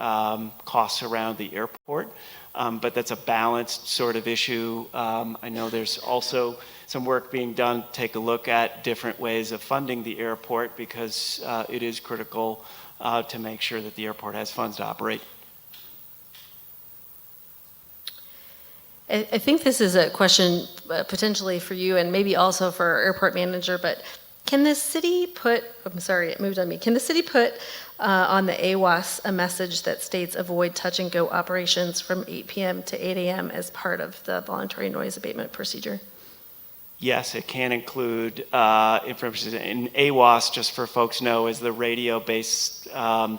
costs around the airport, but that's a balanced sort of issue. I know there's also some work being done to take a look at different ways of funding the airport because it is critical to make sure that the airport has funds to operate. I think this is a question potentially for you and maybe also for our airport manager, but can the city put, I'm sorry, it moved on me. Can the city put on the AWAS a message that states avoid touch and go operations from 8 p.m. to 8 a.m. as part of the voluntary noise abatement procedure? Yes, it can include information. And AWAS, just for folks know, is the radio-based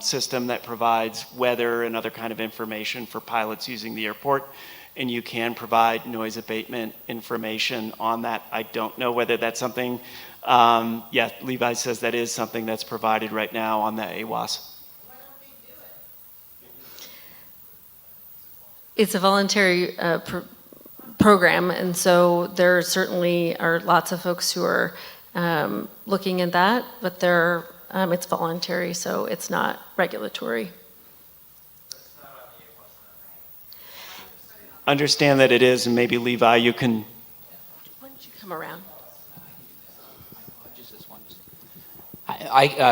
system that provides weather and other kind of information for pilots using the airport. And you can provide noise abatement information on that. I don't know whether that's something, Levi says that is something that's provided right now on the AWAS. Why don't they do it? It's a voluntary program, and so there certainly are lots of folks who are looking at that, but it's voluntary, so it's not regulatory. Understand that it is, and maybe Levi, you can. Why don't you come around?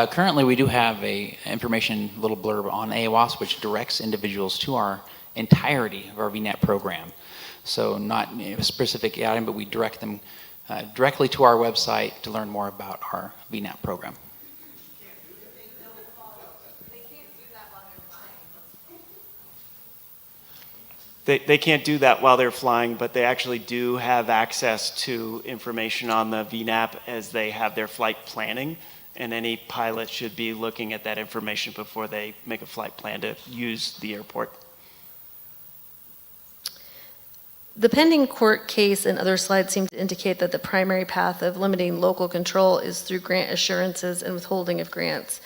Currently, we do have a information little blurb on AWAS, which directs individuals to our entirety of our VNet program. So not a specific item, but we direct them directly to our website to learn more about our VNet program. They can't do that while they're flying, but they actually do have access to information on the VNAP as they have their flight planning, and any pilot should be looking at that information before they make a flight plan to use the airport. The pending court case and other slides seem to indicate that the primary path of limiting local control is through grant assurances and withholding of grants.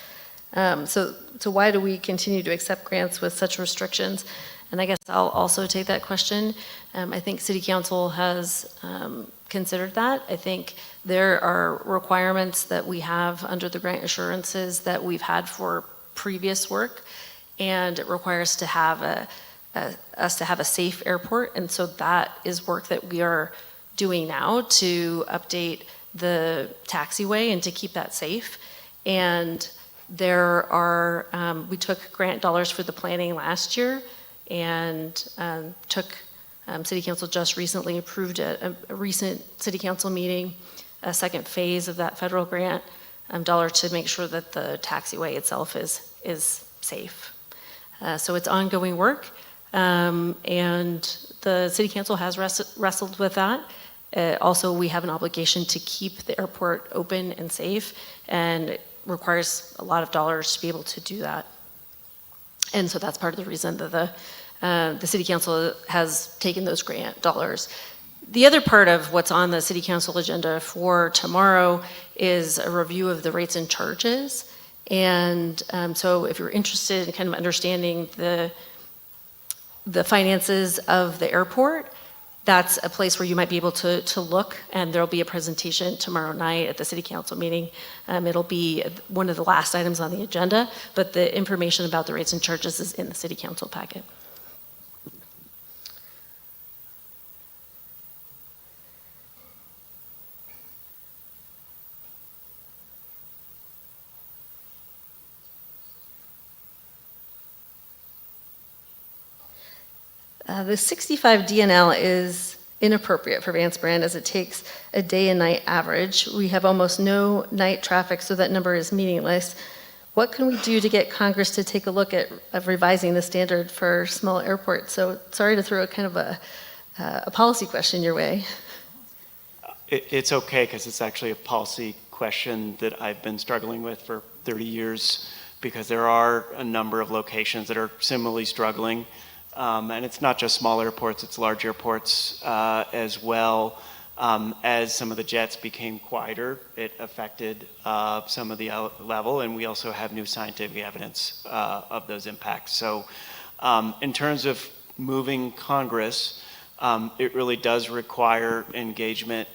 So why do we continue to accept grants with such restrictions? And I guess I'll also take that question. I think City Council has considered that. I think there are requirements that we have under the grant assurances that we've had for previous work, and it requires to have us to have a safe airport, and so that is work that we are doing now to update the taxiway and to keep that safe. And there are, we took grant dollars for the planning last year, and City Council just recently approved a recent City Council meeting, a second phase of that federal grant dollar to make sure that the taxiway itself is safe. So it's ongoing work, and the City Council has wrestled with that. Also, we have an obligation to keep the airport open and safe, and it requires a lot of dollars to be able to do that. And so that's part of the reason that the City Council has taken those grant dollars. The other part of what's on the City Council agenda for tomorrow is a review of the rates and charges. And so if you're interested in kind of understanding the finances of the airport, that's a place where you might be able to look, and there'll be a presentation tomorrow night at the City Council meeting. It'll be one of the last items on the agenda, but the information about the rates and charges is in the City Council packet. The 65 DNL is inappropriate for Vance Brand as it takes a day and night average. We have almost no night traffic, so that number is meaningless. What can we do to get Congress to take a look at revising the standard for small airports? So sorry to throw a kind of a policy question your way. It's okay, because it's actually a policy question that I've been struggling with for 30 years, because there are a number of locations that are similarly struggling. And it's not just small airports, it's large airports as well. As some of the jets became quieter, it affected some of the level, and we also have new scientific evidence of those impacts. So in terms of moving Congress, it really does require engagement,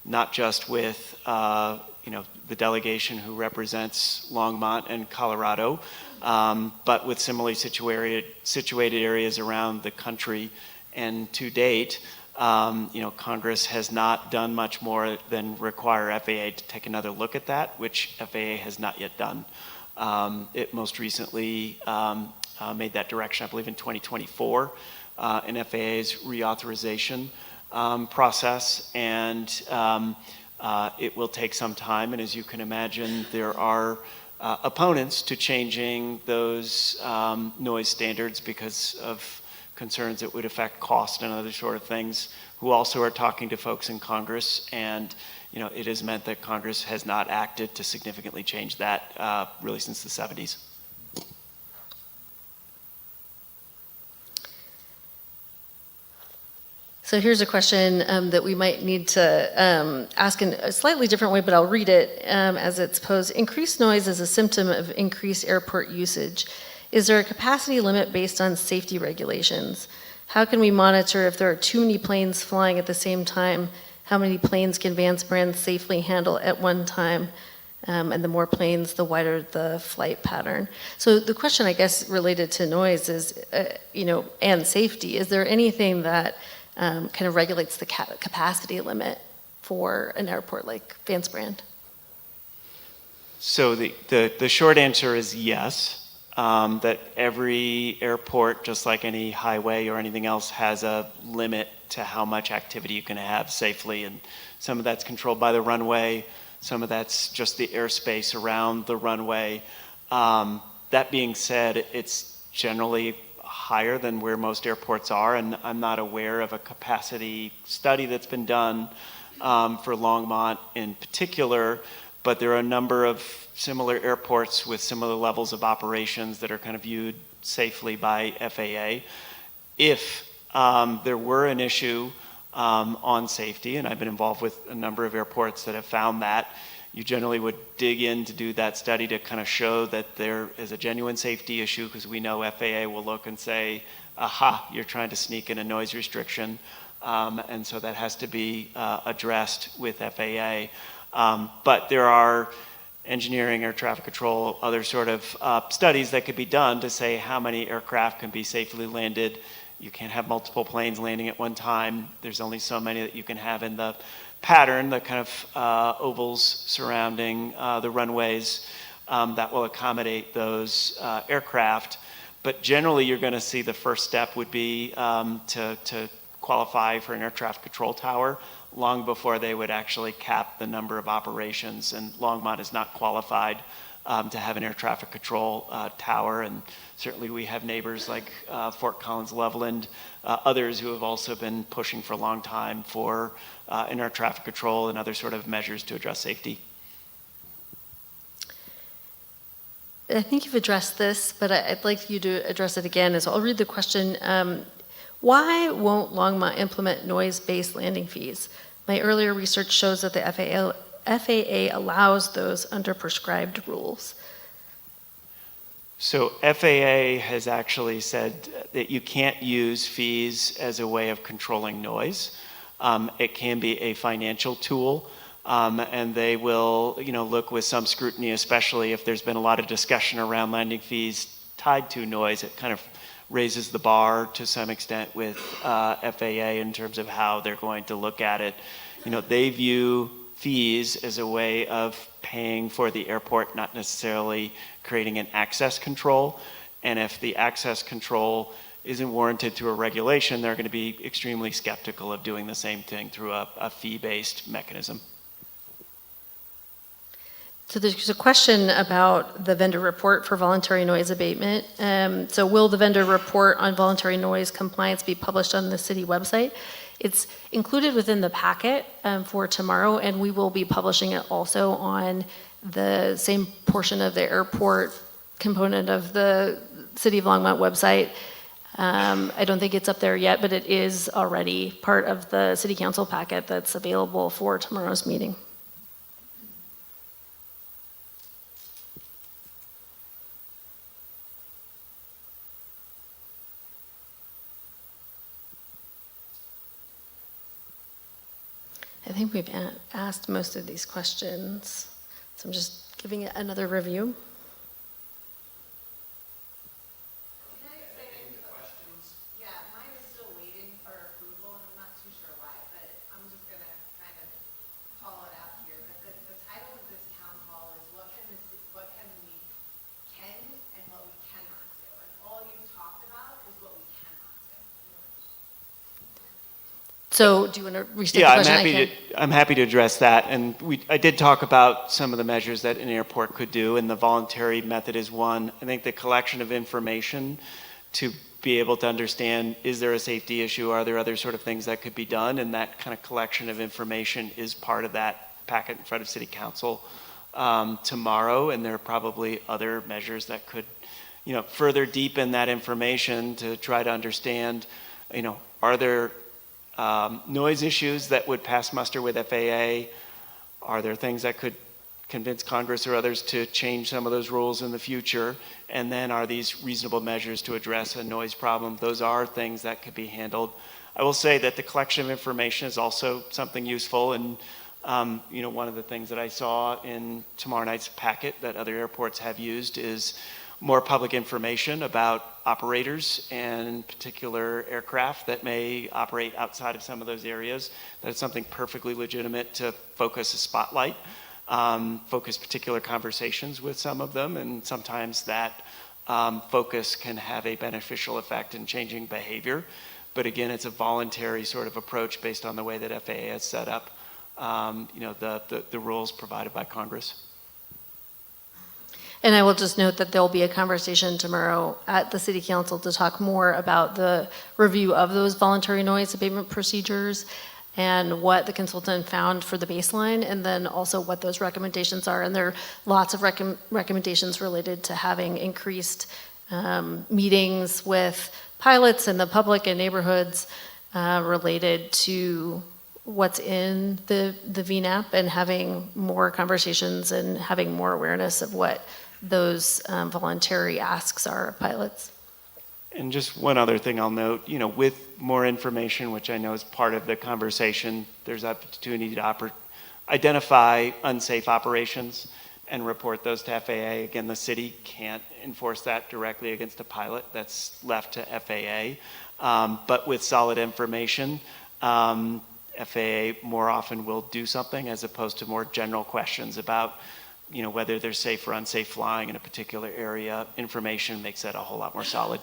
not just with the delegation who represents Longmont and Colorado, but with similarly situated areas around the country. And to date, Congress has not done much more than require FAA to take another look at that, which FAA has not yet done. It most recently made that direction, I believe, in 2024 in FAA's reauthorization process, and it will take some time. And as you can imagine, there are opponents to changing those noise standards because of concerns that would affect cost and other sort of things, who also are talking to folks in Congress. And it has meant that Congress has not acted to significantly change that really since the 70s. So here's a question that we might need to ask in a slightly different way, but I'll read it as it's posed. Increased noise is a symptom of increased airport usage. Is there a capacity limit based on safety regulations? How can we monitor if there are too many planes flying at the same time? How many planes can Vance Brand safely handle at one time? And the more planes, the wider the flight pattern. So the question, I guess, related to noise is, and safety, is there anything that kind of regulates the capacity limit for an airport like Vance Brand? So the short answer is yes. That every airport, just like any highway or anything else, has a limit to how much activity you can have safely, and some of that's controlled by the runway, some of that's just the airspace around the runway. That being said, it's generally higher than where most airports are, and I'm not aware of a capacity study that's been done for Longmont in particular, but there are a number of similar airports with similar levels of operations that are kind of viewed safely by FAA. If there were an issue on safety, and I've been involved with a number of airports that have found that, you generally would dig in to do that study to kind of show that there is a genuine safety issue, because we know FAA will look and say, aha, you're trying to sneak in a noise restriction. And so that has to be addressed with FAA. But there are engineering, air traffic control, other sort of studies that could be done to say how many aircraft can be safely landed. You can't have multiple planes landing at one time. There's only so many that you can have in the pattern, the kind of ovals surrounding the runways that will accommodate those aircraft. But generally, you're going to see the first step would be to qualify for an air traffic control tower long before they would actually cap the number of operations. And Longmont is not qualified to have an air traffic control tower. And certainly we have neighbors like Fort Collins, Loveland, others who have also been pushing for a long time for an air traffic control and other sort of measures to address safety. I think you've addressed this, but I'd like you to address it again. So I'll read the question. Why won't Longmont implement noise-based landing fees? My earlier research shows that the FAA allows those under prescribed rules. So FAA has actually said that you can't use fees as a way of controlling noise. It can be a financial tool, and they will, look with some scrutiny, especially if there's been a lot of discussion around landing fees tied to noise. It kind of raises the bar to some extent with FAA in terms of how they're going to look at it. They view fees as a way of paying for the airport, not necessarily creating an access control. And if the access control isn't warranted through a regulation, they're going to be extremely skeptical of doing the same thing through a fee-based mechanism. So there's a question about the vendor report for voluntary noise abatement. So will the vendor report on voluntary noise compliance be published on the city website? It's included within the packet for tomorrow, and we will be publishing it also on the same portion of the airport component of the City of Longmont website. I don't think it's up there yet, but it is already part of the City Council packet that's available for tomorrow's meeting. I think we've asked most of these questions, so I'm just giving it another review. Yeah, mine is still waiting for approval, and I'm not too sure why, but I'm just gonna kind of call it out here. But the title of this town hall is what can we can and what we cannot do. And all you've talked about is what we cannot do. So do you want to restate Yeah, the question? I'm happy to address that. And I did talk about some of the measures that an airport could do, and the voluntary method is one. I think the collection of information to be able to understand, is there a safety issue? Are there other sort of things that could be done? And that kind of collection of information is part of that packet in front of City Council tomorrow. And there are probably other measures that could, further deepen that information to try to understand, are there noise issues that would pass muster with FAA? Are there things that could convince Congress or others to change some of those rules in the future? And then are these reasonable measures to address a noise problem? Those are things that could be handled. I will say that the collection of information is also something useful. And, one of the things that I saw in tomorrow night's packet that other airports have used is more public information about operators and particular aircraft that may operate outside of some of those areas. That's something perfectly legitimate to focus a spotlight, focus particular conversations with some of them, and sometimes that focus can have a beneficial effect in changing behavior. But again, it's a voluntary sort of approach based on the way that FAA has set up the rules provided by Congress. And I will just note that there'll be a conversation tomorrow at the City Council to talk more about the review of those voluntary noise abatement procedures and what the consultant found for the baseline, and then also what those recommendations are. And there are lots of recommendations related to having increased meetings with pilots and the public and neighborhoods related to what's in the VNAP, and having more conversations and having more awareness of what those voluntary asks are of pilots. And just one other thing I'll note, with more information, which I know is part of the conversation, there's opportunity to identify unsafe operations and report those to FAA. Again, the city can't enforce that directly against a pilot. That's left to FAA. But with solid information, FAA more often will do something as opposed to more general questions about whether there's safe or unsafe flying in a particular area. Information makes that a whole lot more solid.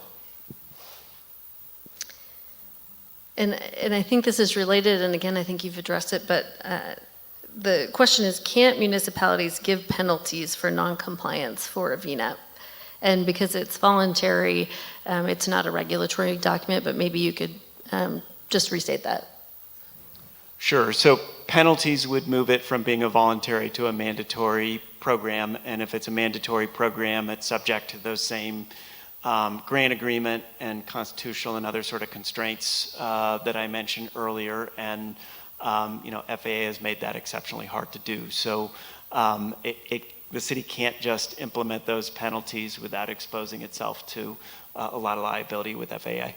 And I think this is related, and again, I think you've addressed it, but the question is, can't municipalities give penalties for non-compliance for a VNAP? And because it's voluntary, it's not a regulatory document, but maybe you could just restate that. Sure. So penalties would move it from being a voluntary to a mandatory program. And if it's a mandatory program, it's subject to those same grant agreement and constitutional and other sort of constraints that I mentioned earlier. And, FAA has made that exceptionally hard to do. So the city can't just implement those penalties without exposing itself to a lot of liability with FAA.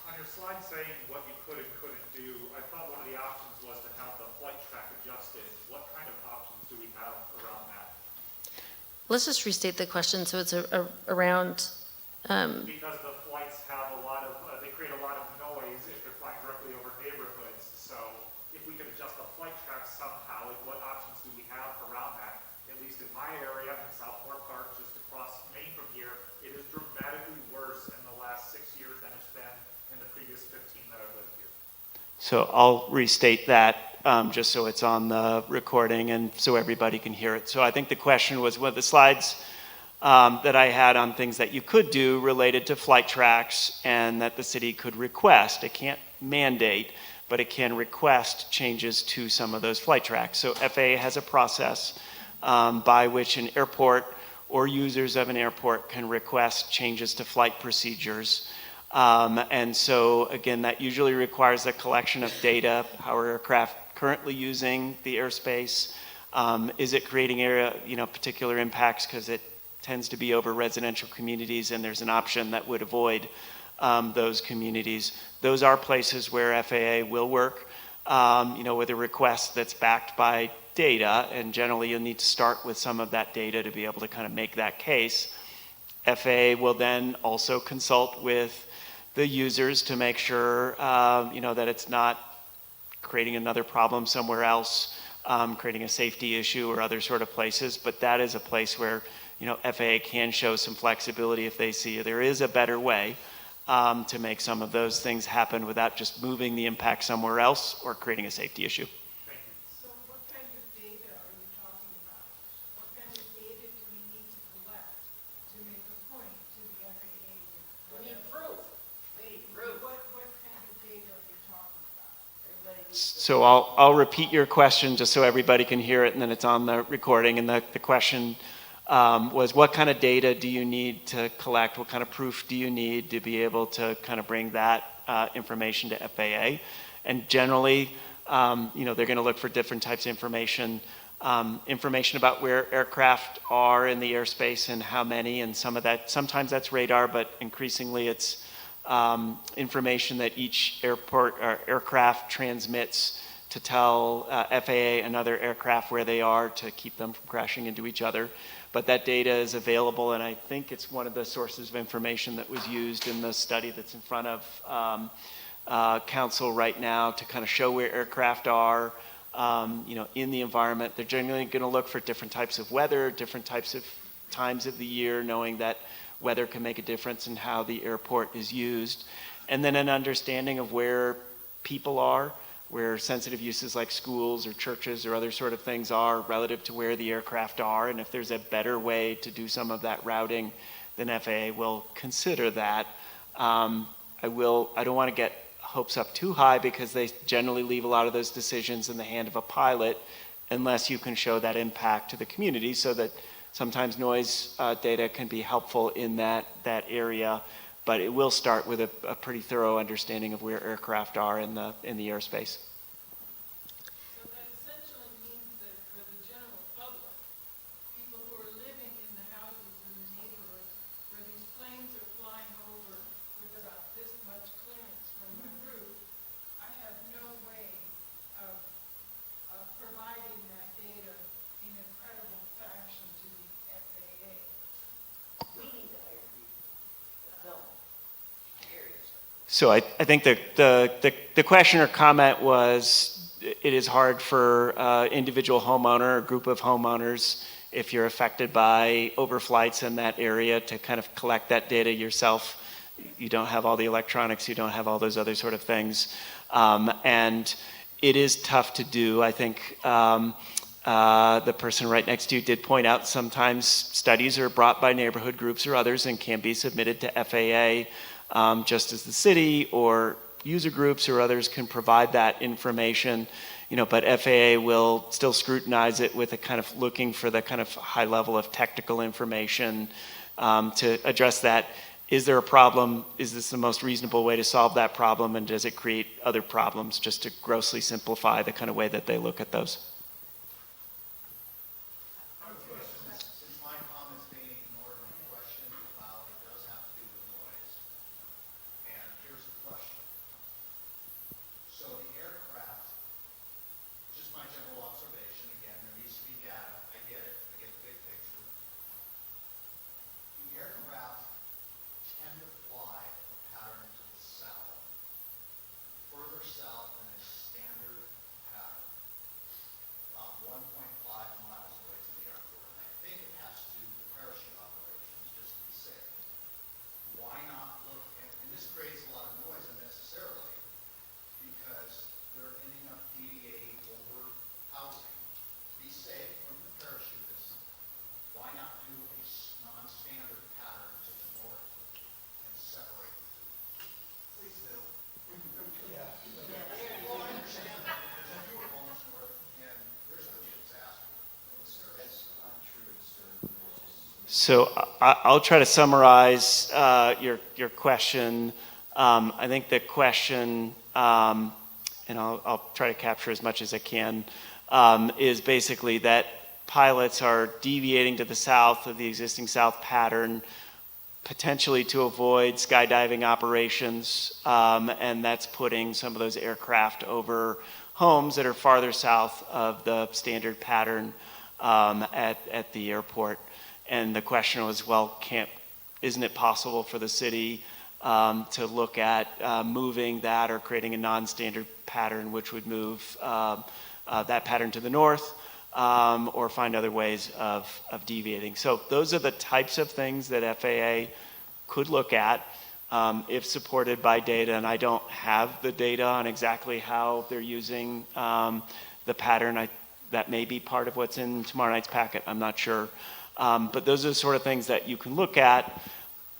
On your slide saying what you could and couldn't do, I thought one of the options was to have the flight track adjusted. What kind of options do we have around that? Let's just restate the question, so it's around, Because the flights have a lot of, they create a lot of noise if they're flying directly over neighborhoods. So if we could adjust the flight track somehow, like what options do we have around that? At least in my area, in Southport Park, just across Maine from here, it is dramatically worse in the last 6 years than it's been in the previous 15 that I've lived here. So I'll restate that just so it's on the recording and so everybody can hear it. So I think the question was, the slides that I had on things that you could do related to flight tracks and that the city could request. It can't mandate, but it can request changes to some of those flight tracks. So FAA has a process by which an airport or users of an airport can request changes to flight procedures. And so again, that usually requires a collection of data. How are aircraft currently using the airspace? Is it creating particular impacts because it tends to be over residential communities and there's an option that would avoid those communities. Those are places where FAA will work, with a request that's backed by data, and generally you'll need to start with some of that data to be able to kind of make that case. FAA will then also consult with the users to make sure, that it's not creating another problem somewhere else, creating a safety issue or other sort of places, but that is a place where FAA can show some flexibility if they see there is a better way to make some of those things happen without just moving the impact somewhere else or creating a safety issue. So what kind of data are you talking about? What kind of data do we need to collect to make a point to the FAA? We need proof. We need proof. What kind of data are you talking about? So I'll repeat your question just so everybody can hear it, and then it's on the recording. And the question was, what kind of data do you need to collect? What kind of proof do you need to be able to kind of bring that information to FAA? And generally, they're going to look for different types of information. Information about where aircraft are in the airspace and how many, and some of that, sometimes that's radar, but increasingly it's information that each airport or aircraft transmits to tell FAA and other aircraft where they are to keep them from crashing into each other. But that data is available, and I think it's one of the sources of information that was used in the study that's in front of council right now to kind of show where aircraft are, in the environment. They're generally going to look for different types of weather, different types of times of the year, knowing that weather can make a difference in how the airport is used. And then an understanding of where people are, where sensitive uses like schools or churches or other sort of things are relative to where the aircraft are. And if there's a better way to do some of that routing, then FAA will consider that. I don't want to get hopes up too high because they generally leave a lot of those decisions in the hand of a pilot unless you can show that impact to the community, so that sometimes noise data can be helpful in that area. But it will start with a pretty thorough understanding of where aircraft are in the airspace. So that essentially means that for the general public, people who are living in the houses in the neighborhoods where these planes are flying over with about this much clearance from my roof, I have no way of providing that data in a credible fashion to the FAA. We need to hire people. No. So I think the question or comment was, it is hard for individual homeowner or group of homeowners, if you're affected by overflights in that area, to kind of collect that data yourself. You don't have all the electronics, you don't have all those other sort of things. And it is tough to do. I think the person right next to you did point out sometimes studies are brought by neighborhood groups or others and can be submitted to FAA, just as the city or user groups or others can provide that information, but FAA will still scrutinize it with a kind of looking for the kind of high level of technical information to address that. Is there a problem? Is this the most reasonable way to solve that problem? And does it create other problems, just to grossly simplify the kind of way that they look at those? Since my comments being ignored, my question about it does have to do with noise. And here's the question. So the aircraft, just my general observation, again, there needs to be data. I get it. I get the big picture. The aircraft tend to fly a pattern to the south, further south than a standard pattern, about 1.5 miles away from the airport. And I think it has to do with the parachute operations, just to be safe. Why not look, and this creates a lot of noise unnecessarily, because they're ending up deviating over housing. Be safe from the parachutists. Why not do a non-standard pattern to the north and separate the two? Please do. Yeah. Well, I understand that, because I do it almost north, and there's a disaster. That's not true, sir. So I'll try to summarize your question. I think the question, and I'll try to capture as much as I can, is basically that pilots are deviating to the south of the existing south pattern, potentially to avoid skydiving operations, and that's putting some of those aircraft over homes that are farther south of the standard pattern at the airport. And the question was, well, isn't it possible for the city to look at moving that or creating a non-standard pattern which would move that pattern to the north, or find other ways of deviating? So those are the types of things that FAA could look at if supported by data, and I don't have the data on exactly how they're using the pattern. That may be part of what's in tomorrow night's packet, I'm not sure. But those are the sort of things that you can look at,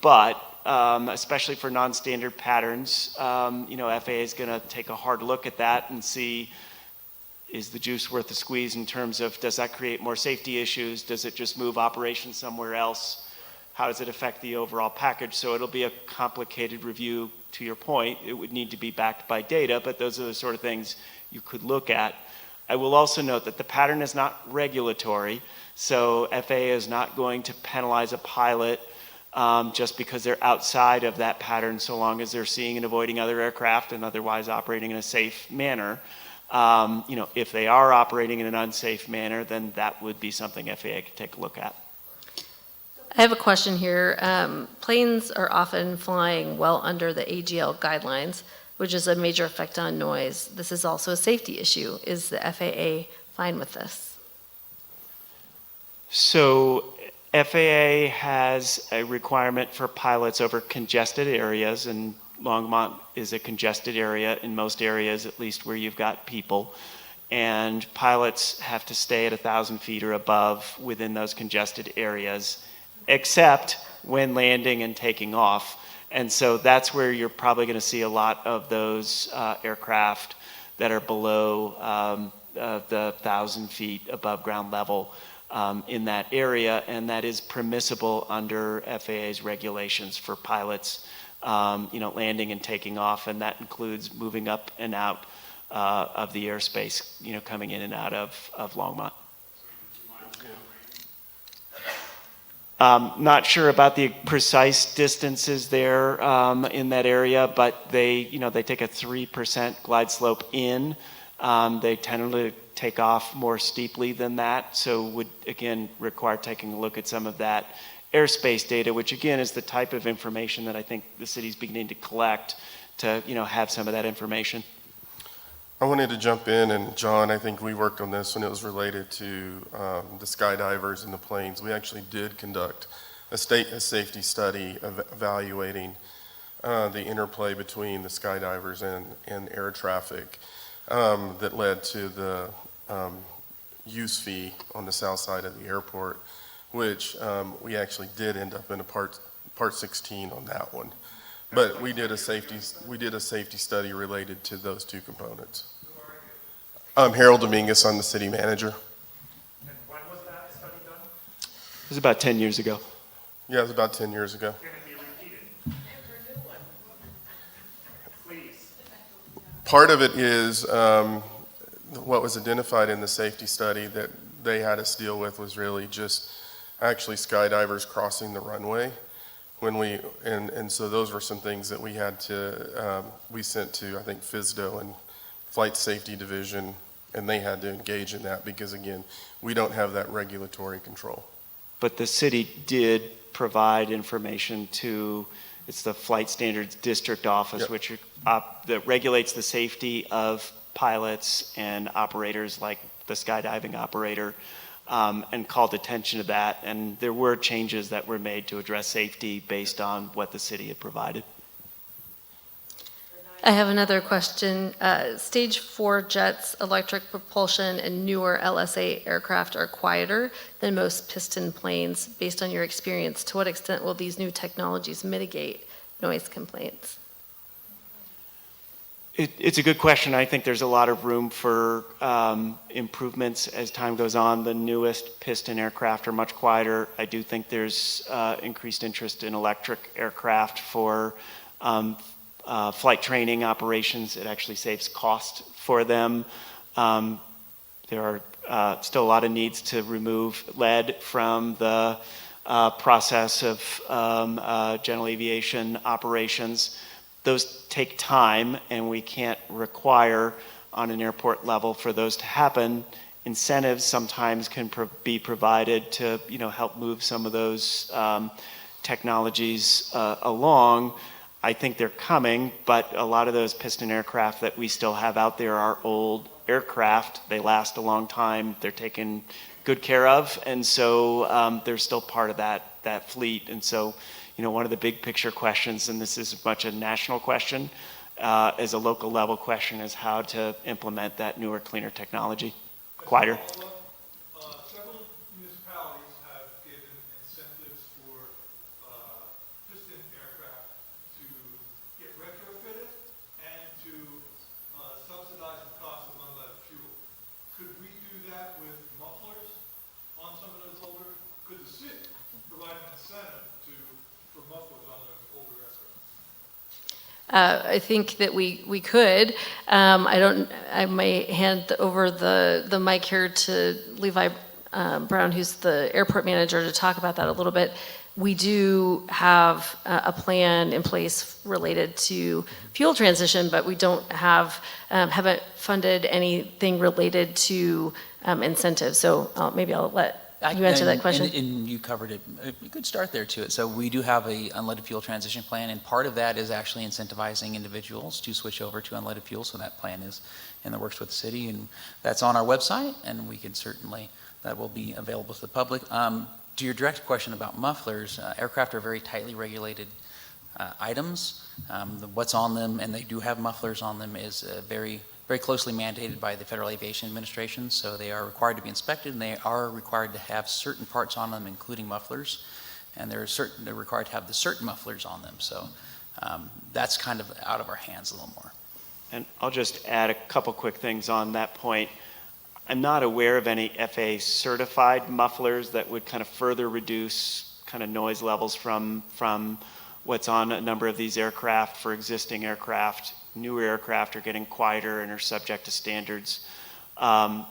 but especially for non-standard patterns, FAA is going to take a hard look at that and see, is the juice worth the squeeze in terms of, does that create more safety issues? Does it just move operations somewhere else? How does it affect the overall package? So it'll be a complicated review, to your point. It would need to be backed by data, but those are the sort of things you could look at. I will also note that the pattern is not regulatory, so FAA is not going to penalize a pilot just because they're outside of that pattern, so long as they're seeing and avoiding other aircraft and otherwise operating in a safe manner. If they are operating in an unsafe manner, then that would be something FAA could take a look at. I have a question here. Planes are often flying well under the AGL guidelines, which is a major effect on noise. This is also a safety issue. Is the FAA fine with this? So FAA has a requirement for pilots over congested areas, and Longmont is a congested area in most areas, at least where you've got people. And pilots have to stay at 1,000 feet or above within those congested areas, except when landing and taking off. And so that's where you're probably going to see a lot of those aircraft that are below the 1,000 feet above ground level in that area, and that is permissible under FAA's regulations for pilots, landing and taking off, and that includes moving up and out of the airspace, coming in and out of Longmont. Not sure about the precise distances there in that area, but they take a 3% glide slope in. They tend to take off more steeply than that, so would again require taking a look at some of that airspace data, which again is the type of information that I think the city's beginning to collect to have some of that information. I wanted to jump in, and John, I think we worked on this when it was related to the skydivers and the planes. We actually did conduct a safety study evaluating the interplay between the skydivers and air traffic that led to the use fee on the south side of the airport, which we actually did end up in a part 16 on that one. But we did a safety study related to those two components. I'm Harold Dominguez, I'm the city manager. And when was that study done? It was about 10 years ago. Yeah, it was about 10 years ago. Can it be repeated? Please. Part of it is what was identified in the safety study that they had us deal with was really just actually skydivers crossing the runway. And so those were some things that we had to, we sent to, I think, FSDO and Flight Safety Division, and they had to engage in that because, again, we don't have that regulatory control. But the city did provide information to, it's the Flight Standards District Office, Yep. which that regulates the safety of pilots and operators like the skydiving operator, and called attention to that. And there were changes that were made to address safety based on what the city had provided. I have another question. Stage 4 jets, electric propulsion, and newer LSA aircraft are quieter than most piston planes. Based on your experience, to what extent will these new technologies mitigate noise complaints? It's a good question. I think there's a lot of room for improvements as time goes on. The newest piston aircraft are much quieter. I do think there's increased interest in electric aircraft for flight training operations. It actually saves cost for them. There are still a lot of needs to remove lead from the process of general aviation operations. Those take time, and we can't require on an airport level for those to happen. Incentives sometimes can be provided to, help move some of those technologies along. I think they're coming, but a lot of those piston aircraft that we still have out there are old aircraft. They last a long time. They're taken good care of, and so they're still part of that fleet. And so, one of the big picture questions, and this is as much a national question as a local level question, is how to implement that newer, cleaner technology. Quieter. Several municipalities have given incentives for piston aircraft to get retrofitted and to subsidize the cost of unleaded fuel. Could we do that with mufflers on some of those older? Could the city provide an incentive for mufflers on those older aircraft? I think that we could. I may hand over the mic here to Levi Brown, who's the airport manager, to talk about that a little bit. We do have a plan in place related to fuel transition, but we haven't funded anything related to incentives. So maybe I'll let you answer that question. And you covered it. A good start there to it. So we do have a unleaded fuel transition plan, and part of that is actually incentivizing individuals to switch over to unleaded fuel. So that plan is in the works with the city, and that's on our website, and we can certainly, that will be available to the public. To your direct question about mufflers, aircraft are very tightly regulated items. What's on them, and they do have mufflers on them, is very closely mandated by the Federal Aviation Administration, so they are required to be inspected, and they are required to have certain parts on them, including mufflers, and they're required to have the certain mufflers on them. So that's kind of out of our hands a little more. And I'll just add a couple quick things on that point. I'm not aware of any FAA certified mufflers that would kind of further reduce kind of noise levels from what's on a number of these aircraft. For existing aircraft, newer aircraft are getting quieter and are subject to standards. And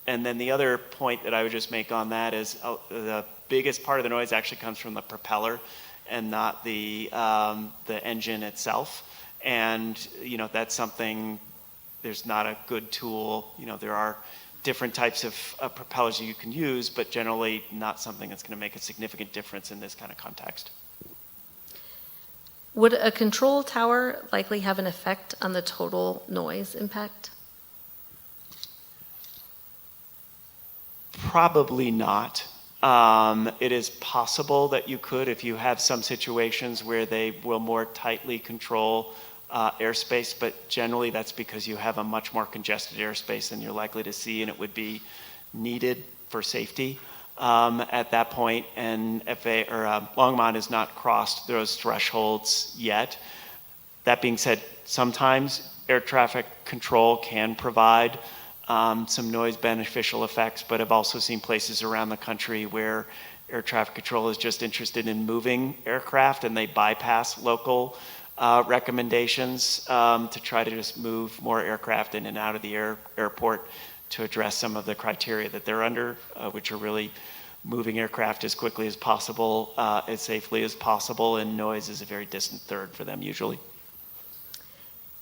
then the other point that I would just make on that is the biggest part of the noise actually comes from the propeller and not the engine itself. And, that's something, there's not a good tool. There are different types of propellers you can use, but generally not something that's going to make a significant difference in this kind of context. Would a control tower likely have an effect on the total noise impact? Probably not. It is possible that you could, if you have some situations where they will more tightly control airspace, but generally that's because you have a much more congested airspace than you're likely to see, and it would be needed for safety. at that point, and Longmont has not crossed those thresholds yet. That being said, sometimes air traffic control can provide some noise beneficial effects, but I've also seen places around the country where air traffic control is just interested in moving aircraft and they bypass local recommendations to try to just move more aircraft in and out of the airport to address some of the criteria that they're under, which are really moving aircraft as quickly as possible, as safely as possible, and noise is a very distant third for them usually.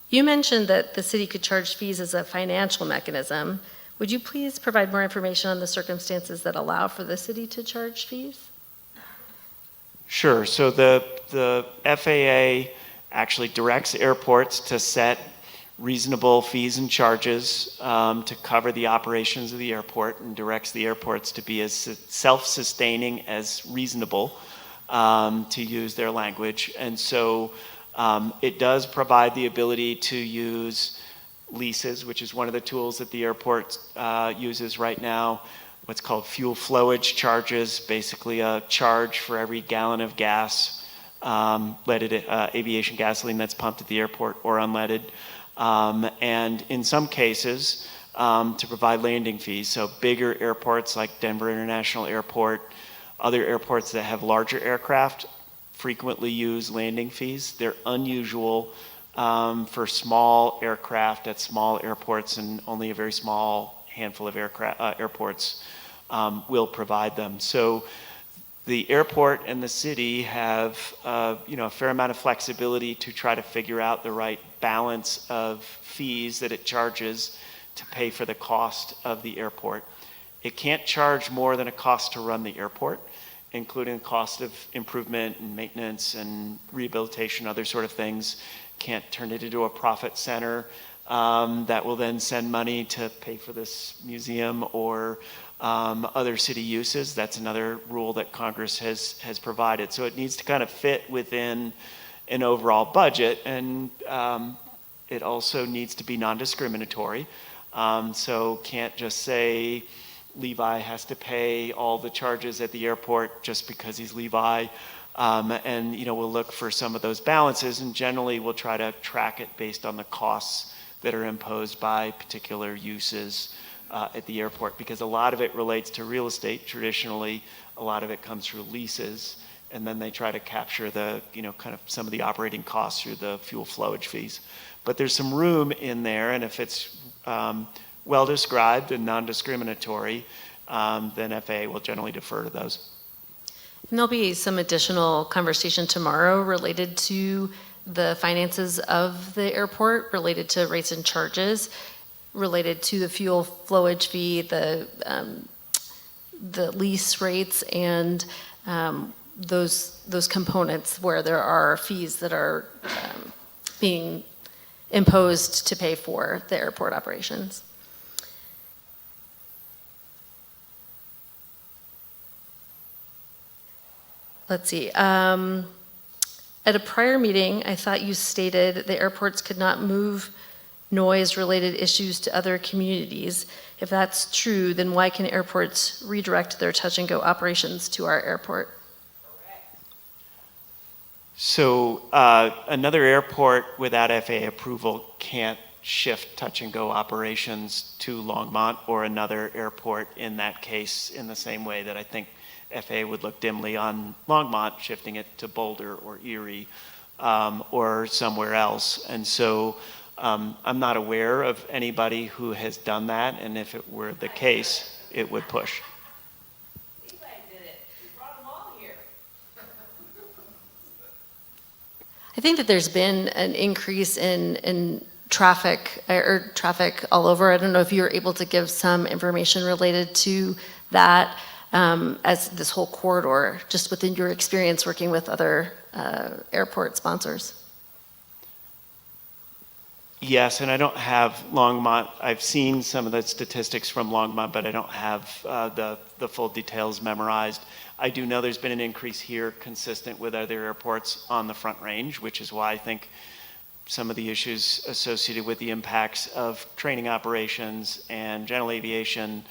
You mentioned that the city could charge fees as a financial mechanism. Would you please provide more information on the circumstances that allow for the city to charge fees? Sure. So the FAA actually directs airports to set reasonable fees and charges to cover the operations of the airport, and directs the airports to be as self-sustaining as reasonable, to use their language. And so it does provide the ability to use leases, which is one of the tools that the airport uses right now, what's called fuel flowage charges, basically a charge for every gallon of gas, leaded aviation gasoline that's pumped at the airport or unleaded. And in some cases, to provide landing fees. So bigger airports like Denver International Airport, other airports that have larger aircraft frequently use landing fees. They're unusual for small aircraft at small airports, and only a very small handful of airports will provide them. So the airport and the city have a fair amount of flexibility to try to figure out the right balance of fees that it charges to pay for the cost of the airport. It can't charge more than a cost to run the airport, including cost of improvement and maintenance and rehabilitation, other sort of things. Can't turn it into a profit center that will then send money to pay for this museum or other city uses. That's another rule that Congress has provided. So it needs to kind of fit within an overall budget, and it also needs to be non-discriminatory. So can't just say Levi has to pay all the charges at the airport just because he's Levi. And we'll look for some of those balances, and generally we'll try to track it based on the costs that are imposed by particular uses at the airport, because a lot of it relates to real estate. Traditionally, a lot of it comes through leases, and then they try to capture the, kind of some of the operating costs through the fuel flowage fees. But there's some room in there, and if it's well described and non-discriminatory, then FAA will generally defer to those. And there'll be some additional conversation tomorrow related to the finances of the airport, related to rates and charges, related to the fuel flowage fee, the lease rates, and those components where there are fees that are being imposed to pay for the airport operations. Let's see. At a prior meeting, I thought you stated the airports could not move noise-related issues to other communities. If that's true, then why can airports redirect their touch-and-go operations to our airport? So another airport without FAA approval can't shift touch-and-go operations to Longmont or another airport in that case, in the same way that I think FAA would look dimly on Longmont shifting it to Boulder or Erie or somewhere else. And so I'm not aware of anybody who has done that, and if it were the case, it would push. Levi did it. We brought them all here. I think that there's been an increase in traffic or traffic all over. I don't know if you were able to give some information related to that as this whole corridor, just within your experience working with other airport sponsors. Yes, and I don't have Longmont. I've seen some of the statistics from Longmont, but I don't have the full details memorized. I do know there's been an increase here consistent with other airports on the Front Range, which is why I think some of the issues associated with the impacts of training operations and general aviation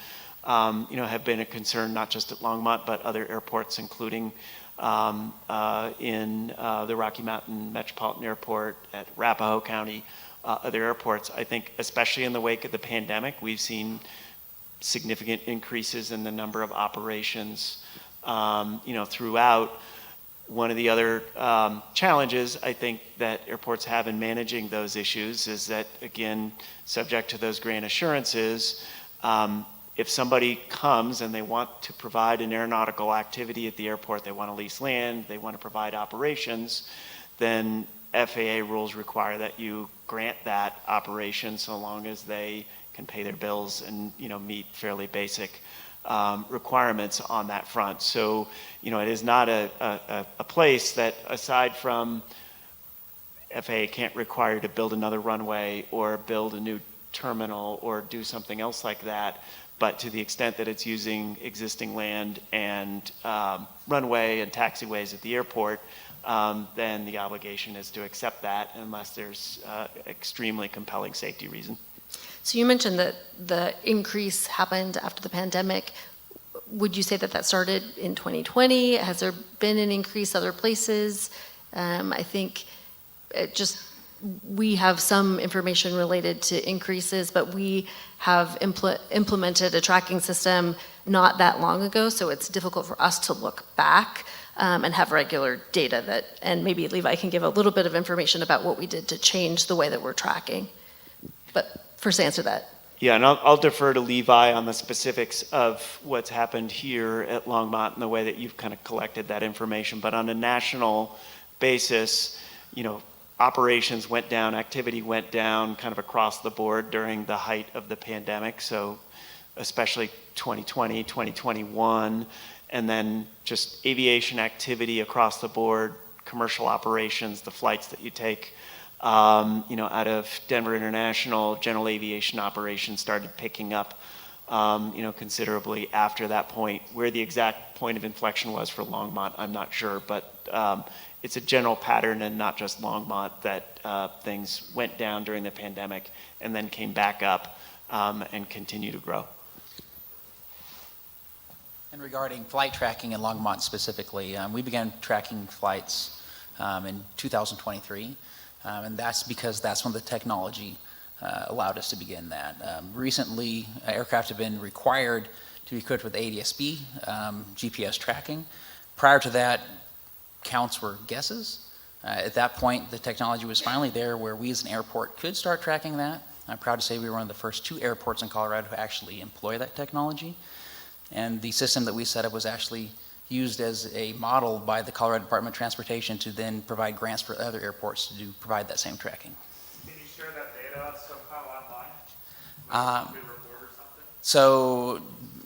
have been a concern, not just at Longmont, but other airports, including in the Rocky Mountain Metropolitan Airport, at Arapahoe County, other airports. I think especially in the wake of the pandemic, we've seen significant increases in the number of operations, throughout. One of the other challenges I think that airports have in managing those issues is that, again, subject to those grant assurances, if somebody comes and they want to provide an aeronautical activity at the airport, they want to lease land, they want to provide operations, then FAA rules require that you grant that operation so long as they can pay their bills and, meet fairly basic requirements on that front. So, it is not a place that, aside from FAA can't require you to build another runway or build a new terminal or do something else like that, but to the extent that it's using existing land and runway and taxiways at the airport, then the obligation is to accept that unless there's extremely compelling safety reason. So you mentioned that the increase happened after the pandemic. Would you say that started in 2020? Has there been an increase other places? I think we have some information related to increases, but we have implemented a tracking system not that long ago, so it's difficult for us to look back and have regular data and maybe Levi can give a little bit of information about what we did to change the way that we're tracking. But first answer that. Yeah, and I'll defer to Levi on the specifics of what's happened here at Longmont and the way that you've kind of collected that information. But on a national basis, operations went down, activity went down kind of across the board during the height of the pandemic. So especially 2020, 2021, and then just aviation activity across the board, commercial operations, the flights that you take, out of Denver International, general aviation operations started picking up, considerably after that point. Where the exact point of inflection was for Longmont, I'm not sure, but it's a general pattern and not just Longmont that things went down during the pandemic and then came back up and continue to grow. And regarding flight tracking in Longmont specifically, we began tracking flights in 2023, and that's because that's when the technology allowed us to begin that. Recently, aircraft have been required to be equipped with ADS-B GPS tracking. Prior to that, counts were guesses. At that point, the technology was finally there where we as an airport could start tracking that. I'm proud to say we were one of the first 2 airports in Colorado to actually employ that technology. And the system that we set up was actually used as a model by the Colorado Department of Transportation to then provide grants for other airports to provide that same tracking. Can you share that data somehow online? With a report or something? So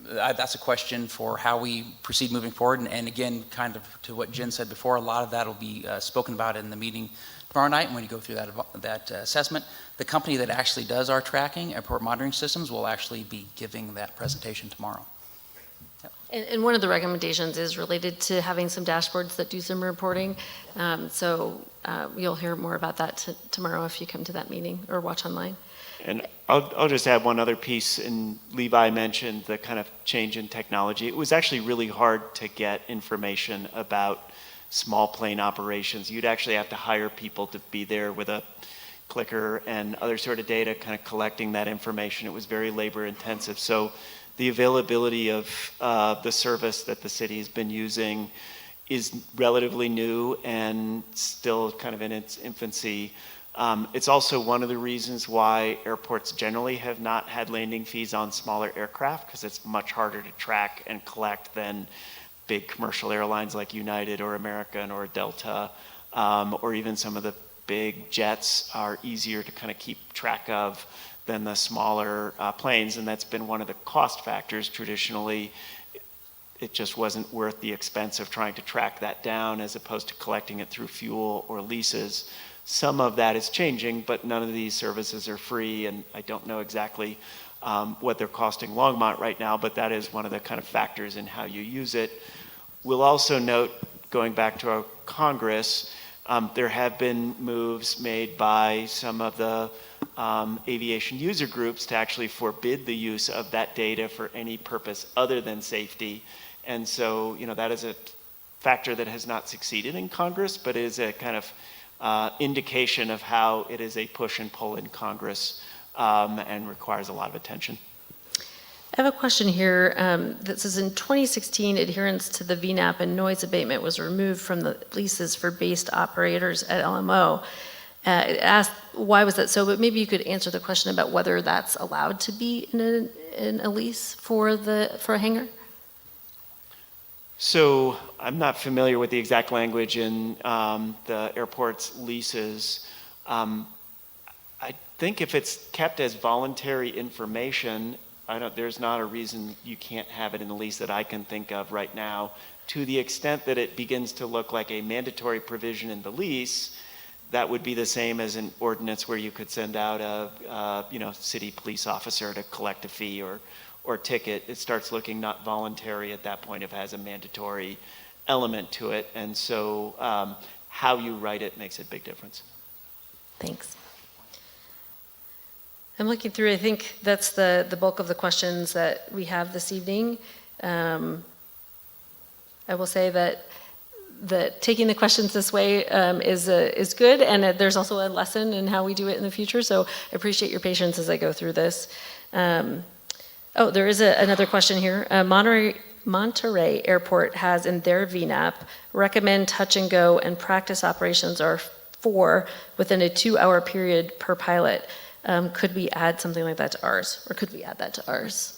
that's a question for how we proceed moving forward. And again, kind of to what Jen said before, a lot of that will be spoken about in the meeting tomorrow night when you go through that assessment. The company that actually does our tracking, airport monitoring systems, will actually be giving that presentation tomorrow. And one of the recommendations is related to having some dashboards that do some reporting. So you'll hear more about that tomorrow if you come to that meeting or watch online. And I'll just add one other piece, and Levi mentioned the kind of change in technology. It was actually really hard to get information about small plane operations. You'd actually have to hire people to be there with a clicker and other sort of data, kind of collecting that information. It was very labor intensive. So the availability of the service that the city has been using is relatively new and still kind of in its infancy. It's also one of the reasons why airports generally have not had landing fees on smaller aircraft, because it's much harder to track and collect than big commercial airlines like United or American or Delta, or even some of the big jets are easier to kind of keep track of than the smaller planes, and that's been one of the cost factors traditionally. It just wasn't worth the expense of trying to track that down as opposed to collecting it through fuel or leases. Some of that is changing, but none of these services are free, and I don't know exactly what they're costing Longmont right now, but that is one of the kind of factors in how you use it. We'll also note, going back to our Congress, There have been moves made by some of the aviation user groups to actually forbid the use of that data for any purpose other than safety. And so, that is a factor that has not succeeded in Congress, but is a kind of indication of how it is a push and pull in Congress and requires a lot of attention. I have a question here that says in 2016, adherence to the VNAP and noise abatement was removed from the leases for based operators at LMO. It asked why was that so, but maybe you could answer the question about whether that's allowed to be in a lease for a hangar. So I'm not familiar with the exact language in the airport's leases. I think if it's kept as voluntary information, there's not a reason you can't have it in the lease that I can think of right now. To the extent that it begins to look like a mandatory provision in the lease, that would be the same as an ordinance where you could send out a city police officer to collect a fee or ticket. It starts looking not voluntary at that point if it has a mandatory element to it. And so how you write it makes a big difference. Thanks. I'm looking through, I think that's the bulk of the questions that we have this evening. I will say that taking the questions this way is good, and there's also a lesson in how we do it in the future, so I appreciate your patience as I go through this. There is another question here. Monterey Airport has in their VNAP recommend touch and go and practice operations are 4 within a 2-hour period per pilot. Could we add something like that to ours, or could we add that to ours?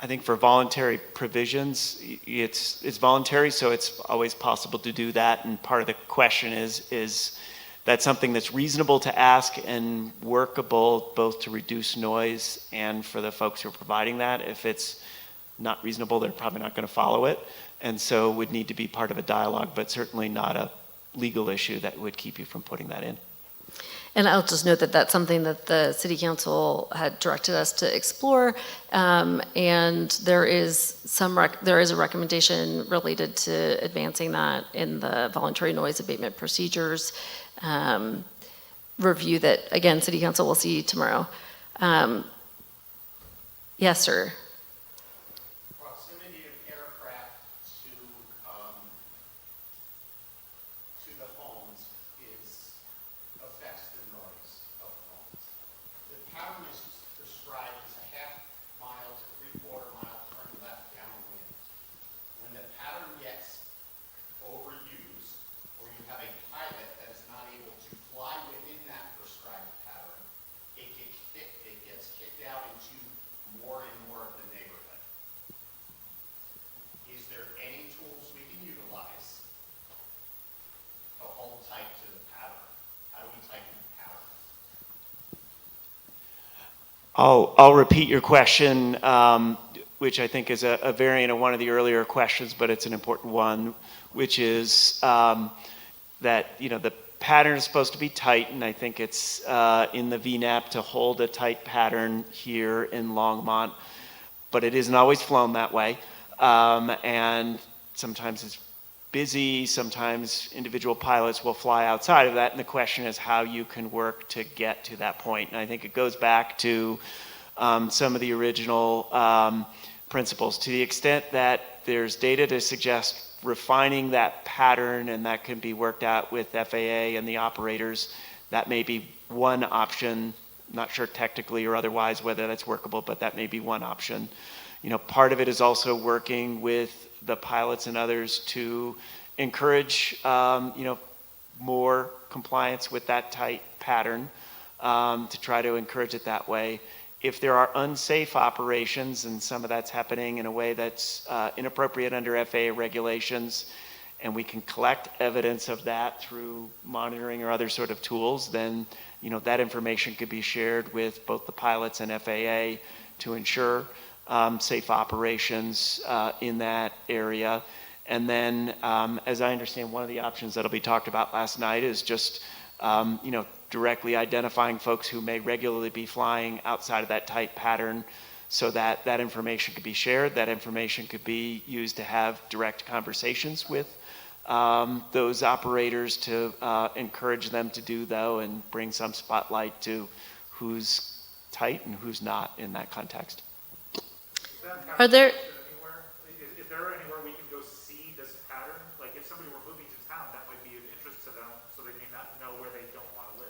I think for voluntary provisions, it's voluntary, so it's always possible to do that. And part of the question is that something that's reasonable to ask and workable both to reduce noise and for the folks who are providing that. If it's not reasonable, they're probably not going to follow it. And so would need to be part of a dialogue, but certainly not a legal issue that would keep you from putting that in. And I'll just note that that's something that the City Council had directed us to explore, and there is a recommendation related to advancing that in the voluntary noise abatement procedures review that, again, City Council will see tomorrow. Yes, sir. Proximity of aircraft to the homes affects the noise of homes. The pattern is prescribed as a half-mile to 3/4-mile turn left downwind. When the pattern gets overused, or you have a pilot that is not able to fly within that prescribed pattern, it gets kicked out into more and more of the neighborhood. Is there any tools we can utilize to hold tight to the pattern? How do we tighten the pattern? I'll repeat your question, which I think is a variant of one of the earlier questions, but it's an important one, which is that the pattern is supposed to be tight, and I think it's in the VNAP to hold a tight pattern here in Longmont, but it isn't always flown that way, and sometimes it's busy, sometimes individual pilots will fly outside of that, and the question is how you can work to get to that point. And I think it goes back to some of the original principles. To the extent that there's data to suggest refining that pattern, and that can be worked out with FAA and the operators, that may be one option. Not sure technically or otherwise whether that's workable, but that may be one option. Part of it is also working with the pilots and others to encourage, more compliance with that tight pattern, to try to encourage it that way. If there are unsafe operations, and some of that's happening in a way that's inappropriate under FAA regulations, and we can collect evidence of that through monitoring or other sort of tools, then that information could be shared with both the pilots and FAA to ensure safe operations in that area. And then, as I understand, one of the options that'll be talked about last night is just, directly identifying folks who may regularly be flying outside of that tight pattern, so that that information could be shared. That information could be used to have direct conversations with those operators to encourage them to do, though, and bring some spotlight to who's tight and who's not in that context. Are there, Anywhere? Is there anywhere we can go see this pattern? Like if somebody were moving to town, that might be of interest to them, so they may not know where they don't want to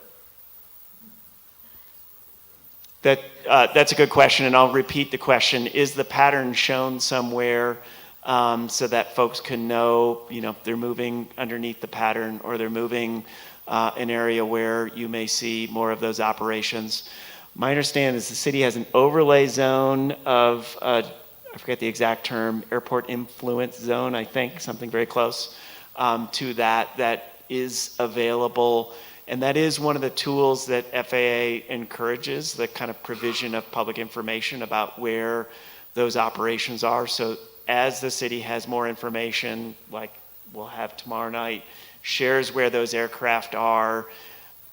live. That's a good question, and I'll repeat the question. Is the pattern shown somewhere so that folks can know, they're moving underneath the pattern, or they're moving an area where you may see more of those operations? My understanding is the city has an overlay zone of, I forget the exact term, airport influence zone, I think, something very close to that is available. And that is one of the tools that FAA encourages, the kind of provision of public information about where those operations are. So as the city has more information, like we'll have tomorrow night, shares where those aircraft are,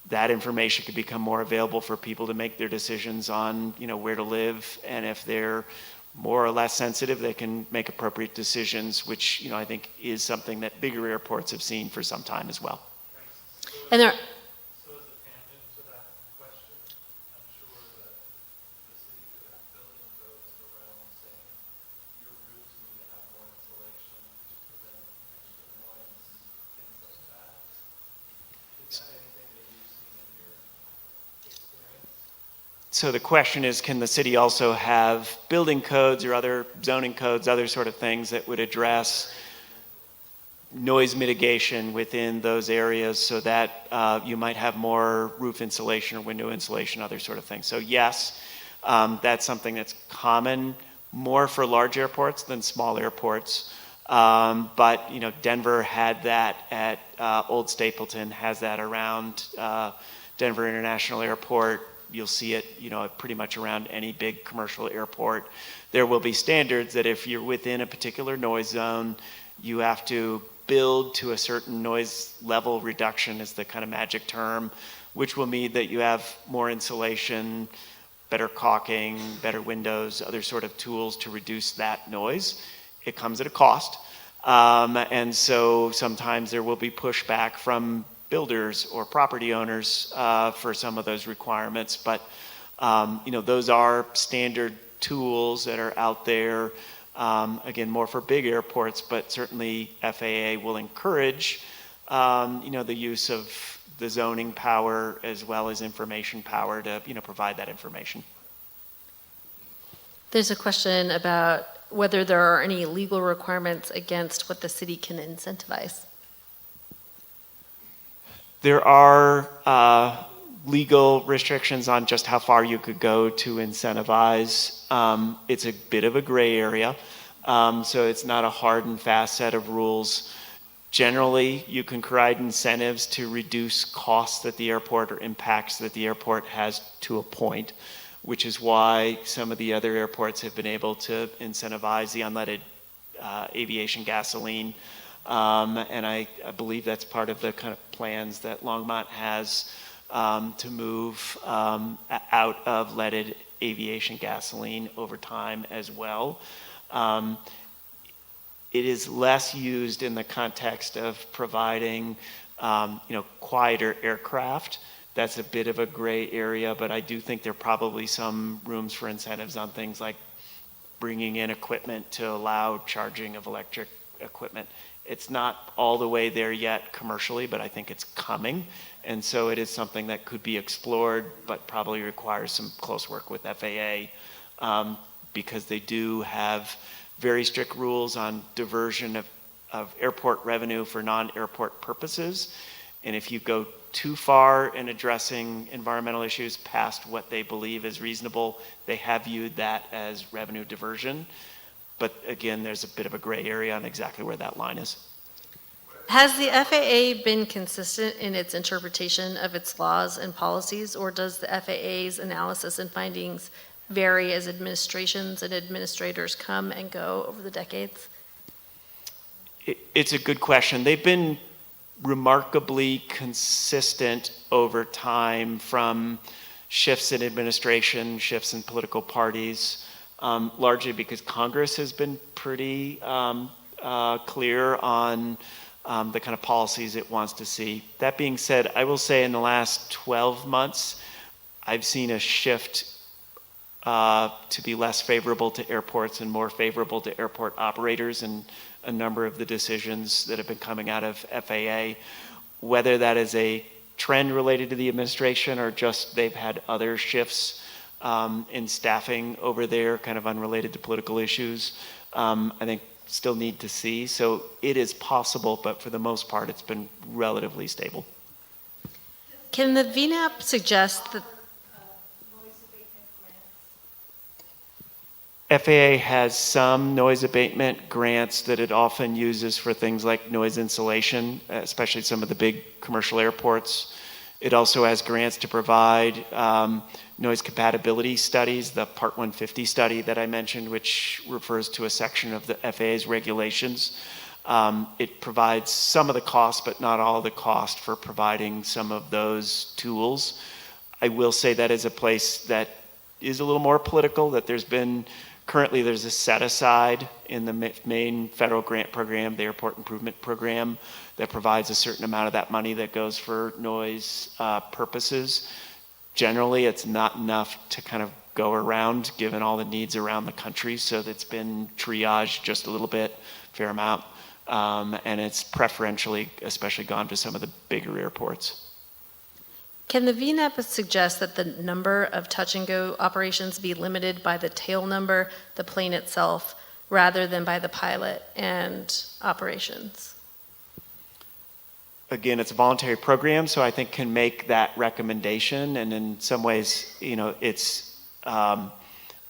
that information could become more available for people to make their decisions on, where to live. And if they're more or less sensitive, they can make appropriate decisions, which, I think is something that bigger airports have seen for some time as well. and there, So as a tangent to that question, I'm sure that the city could have building codes around saying your roofs need to have more insulation to prevent extra noise, things like that. Is that anything that you've seen in your experience? So the question is, can the city also have building codes or other zoning codes, other sort of things that would address noise mitigation within those areas so that you might have more roof insulation or window insulation, other sort of things? So yes, that's something that's common more for large airports than small airports. But Denver had that at Old Stapleton, has that around Denver International Airport. You'll see it, pretty much around any big commercial airport. There will be standards that if you're within a particular noise zone, you have to build to a certain noise level reduction, is the kind of magic term, which will mean that you have more insulation, better caulking, better windows, other sort of tools to reduce that noise. It comes at a cost. And so sometimes there will be pushback from builders or property owners for some of those requirements. But, those are standard tools that are out there, again, more for big airports, but certainly FAA will encourage, the use of the zoning power as well as information power to, provide that information. there's a question about whether there are any legal requirements against what the city can incentivize. There are legal restrictions on just how far you could go to incentivize. It's a bit of a gray area, so it's not a hard and fast set of rules. Generally, you can provide incentives to reduce costs at the airport or impacts that the airport has to a point, which is why some of the other airports have been able to incentivize the unleaded aviation gasoline. And I believe that's part of the kind of plans that Longmont has to move out of leaded aviation gasoline over time as well. It is less used in the context of providing, quieter aircraft. That's a bit of a gray area, but I do think there are probably some rooms for incentives on things like bringing in equipment to allow charging of electric equipment. It's not all the way there yet commercially, but I think it's coming. And so it is something that could be explored, but probably requires some close work with FAA because they do have very strict rules on diversion of airport revenue for non-airport purposes. And if you go too far in addressing environmental issues past what they believe is reasonable, they have viewed that as revenue diversion. But again, there's a bit of a gray area on exactly where that line is. Has the FAA been consistent in its interpretation of its laws and policies, or does the FAA's analysis and findings vary as administrations and administrators come and go over the decades? It's a good question. They've been remarkably consistent over time, from shifts in administration, shifts in political parties, largely because Congress has been pretty clear on the kind of policies it wants to see. That being said, I will say in the last 12 months, I've seen a shift to be less favorable to airports and more favorable to airport operators in a number of the decisions that have been coming out of FAA. Whether that is a trend related to the administration or just they've had other shifts in staffing over there, kind of unrelated to political issues, I think still need to see. So it is possible, but for the most part, it's been relatively stable. Can the VNAP suggest that FAA has some noise abatement grants that it often uses for things like noise insulation, especially some of the big commercial airports. It also has grants to provide noise compatibility studies, the Part 150 study that I mentioned, which refers to a section of the FAA's regulations. It provides some of the cost, but not all of the cost for providing some of those tools. I will say that is a place that is a little more political, that currently there's a set aside in the main federal grant program, the Airport Improvement Program, that provides a certain amount of that money that goes for noise purposes. Generally, it's not enough to kind of go around, given all the needs around the country, so that's been triaged just a little bit, fair amount, and it's preferentially especially gone to some of the bigger airports. Can the VNAP suggest that the number of touch-and-go operations be limited by the tail number, the plane itself, rather than by the pilot and operations? Again, it's a voluntary program, so I think can make that recommendation, and in some ways, its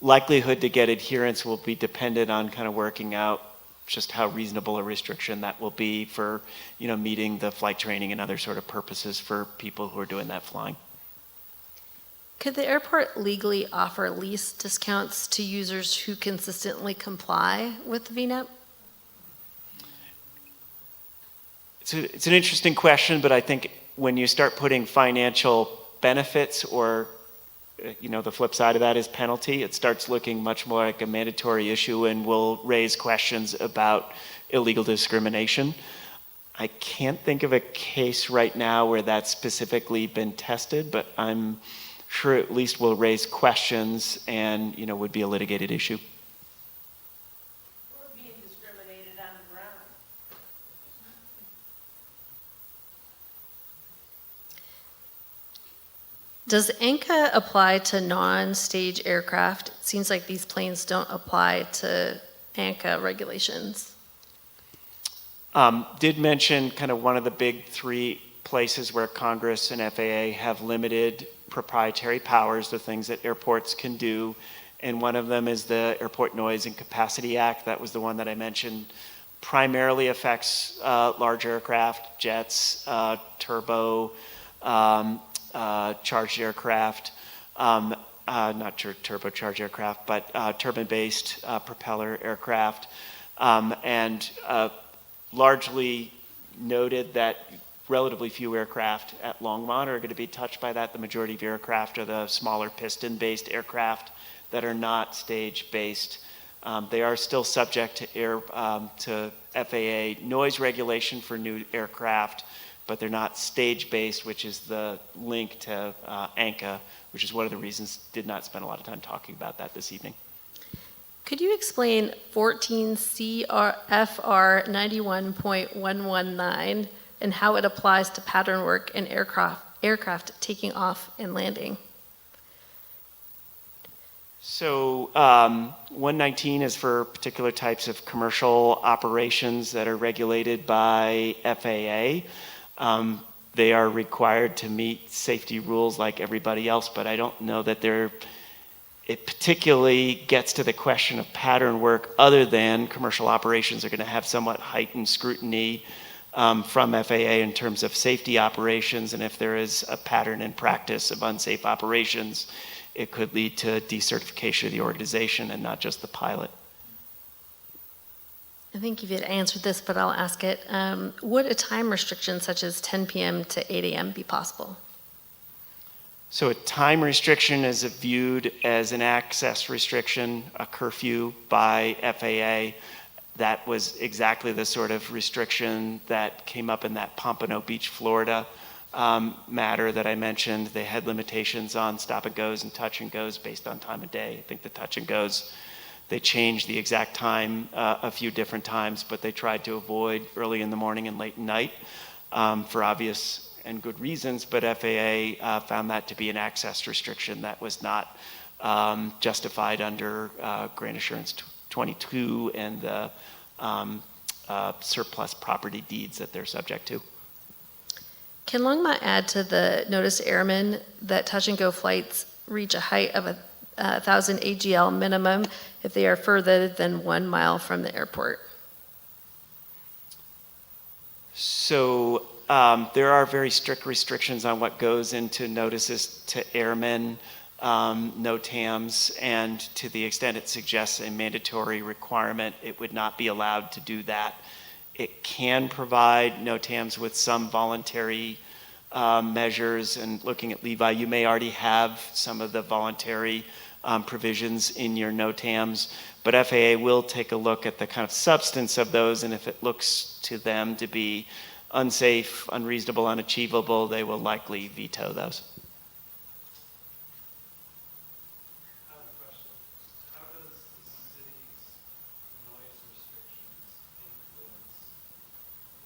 likelihood to get adherence will be dependent on kind of working out just how reasonable a restriction that will be for, meeting the flight training and other sort of purposes for people who are doing that flying. Could the airport legally offer lease discounts to users who consistently comply with the VNAP? It's an interesting question, but I think when you start putting financial benefits or the flip side of that is penalty, it starts looking much more like a mandatory issue and will raise questions about illegal discrimination. I can't think of a case right now where that's specifically been tested, but I'm sure at least will raise questions and, would be a litigated issue. We're being discriminated on the ground. Does ANCA apply to non-stage aircraft? It seems like these planes don't apply to ANCA regulations. Did mention kind of one of the big three places where Congress and FAA have limited proprietary powers, the things that airports can do, and one of them is the Airport Noise and Capacity Act. That was the one that I mentioned. Primarily affects large aircraft, jets, turbo, charged aircraft, not turbocharged aircraft, but turbine-based propeller aircraft, and largely noted that relatively few aircraft at Longmont are going to be touched by that. The majority of aircraft are the smaller piston-based aircraft that are not stage-based. They are still subject to FAA noise regulation for new aircraft, but they're not stage-based, which is the link to ANCA, which is one of the reasons did not spend a lot of time talking about that this evening. Could you explain 14 CFR 91.119 and how it applies to pattern work in aircraft taking off and landing? So 119 is for particular types of commercial operations that are regulated by FAA. They are required to meet safety rules like everybody else, but I don't know that it particularly gets to the question of pattern work other than commercial operations are going to have somewhat heightened scrutiny from FAA in terms of safety operations, and if there is a pattern and practice of unsafe operations, it could lead to decertification of the organization and not just the pilot. I think you've answered this, but I'll ask it. Would a time restriction such as 10 p.m. to 8 a.m. be possible? So a time restriction is viewed as an access restriction, a curfew by FAA. That was exactly the sort of restriction that came up in that Pompano Beach, Florida matter that I mentioned. They had limitations on stop and goes and touch and goes based on time of day. I think the touch and goes, they changed the exact time a few different times, but they tried to avoid early in the morning and late at night for obvious and good reasons. But FAA found that to be an access restriction that was not justified under Grant Assurance 22 and the surplus property deeds that they're subject to. Can Longmont add to the notice to airmen that touch and go flights reach a height of 1,000 AGL minimum if they are further than 1 mile from the airport? So there are very strict restrictions on what goes into notices to airmen, NOTAMs, and to the extent it suggests a mandatory requirement, it would not be allowed to do that. It can provide NOTAMs with some voluntary measures, and looking at Levi, you may already have some of the voluntary provisions in your NOTAMs, but FAA will take a look at the kind of substance of those, and if it looks to them to be unsafe, unreasonable, unachievable, they will likely veto those. I have a question. How does the city's noise restrictions influence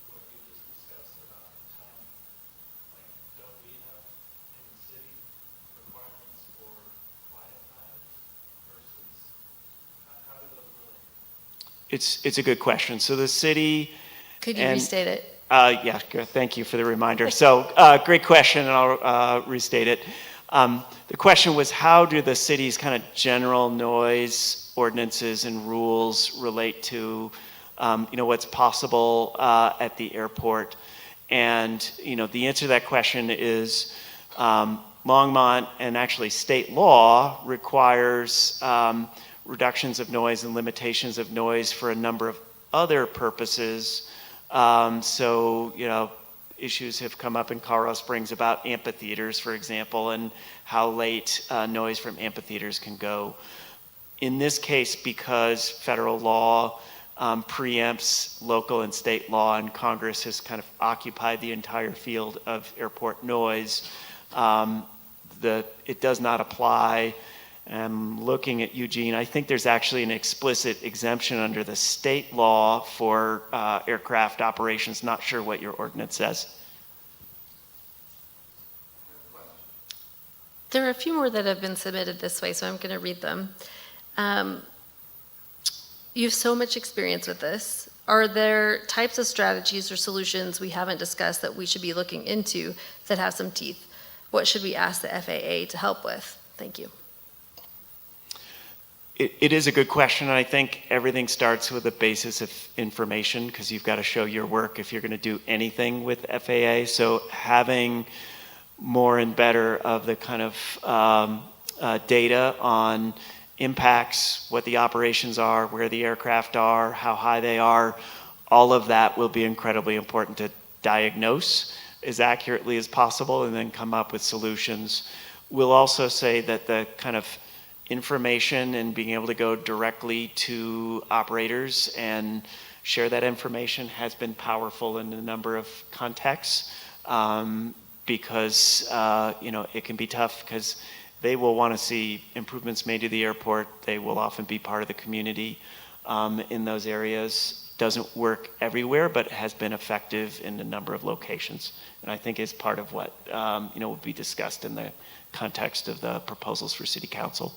what you just discussed about timing? Like, don't we have in the city requirements for quiet times versus, how do those relate? It's a good question. So the city. Could you restate it? Yeah, good. Thank you for the reminder. So great question, and I'll restate it. The question was, how do the city's kind of general noise ordinances and rules relate to what's possible at the airport? And the answer to that question is Longmont, and actually state law requires reductions of noise and limitations of noise for a number of other purposes. So, issues have come up in Colorado Springs about amphitheaters, for example, and how late noise from amphitheaters can go. In this case, because federal law preempts local and state law, and Congress has kind of occupied the entire field of airport noise, it does not apply. Looking at Eugene, I think there's actually an explicit exemption under the state law for aircraft operations. Not sure what your ordinance says. There are a few more that have been submitted this way, so I'm going to read them. You have so much experience with this. Are there types of strategies or solutions we haven't discussed that we should be looking into that have some teeth? What should we ask the FAA to help with? Thank you. It is a good question, and I think everything starts with a basis of information, because you've got to show your work if you're going to do anything with FAA. So having more and better of the kind of data on impacts, what the operations are, where the aircraft are, how high they are, all of that will be incredibly important to diagnose as accurately as possible and then come up with solutions. We'll also say that the kind of information and being able to go directly to operators and share that information has been powerful in a number of contexts, because it can be tough because they will want to see improvements made to the airport. They will often be part of the community in those areas. Doesn't work everywhere, but has been effective in a number of locations, and I think is part of what will be discussed in the context of the proposals for City Council.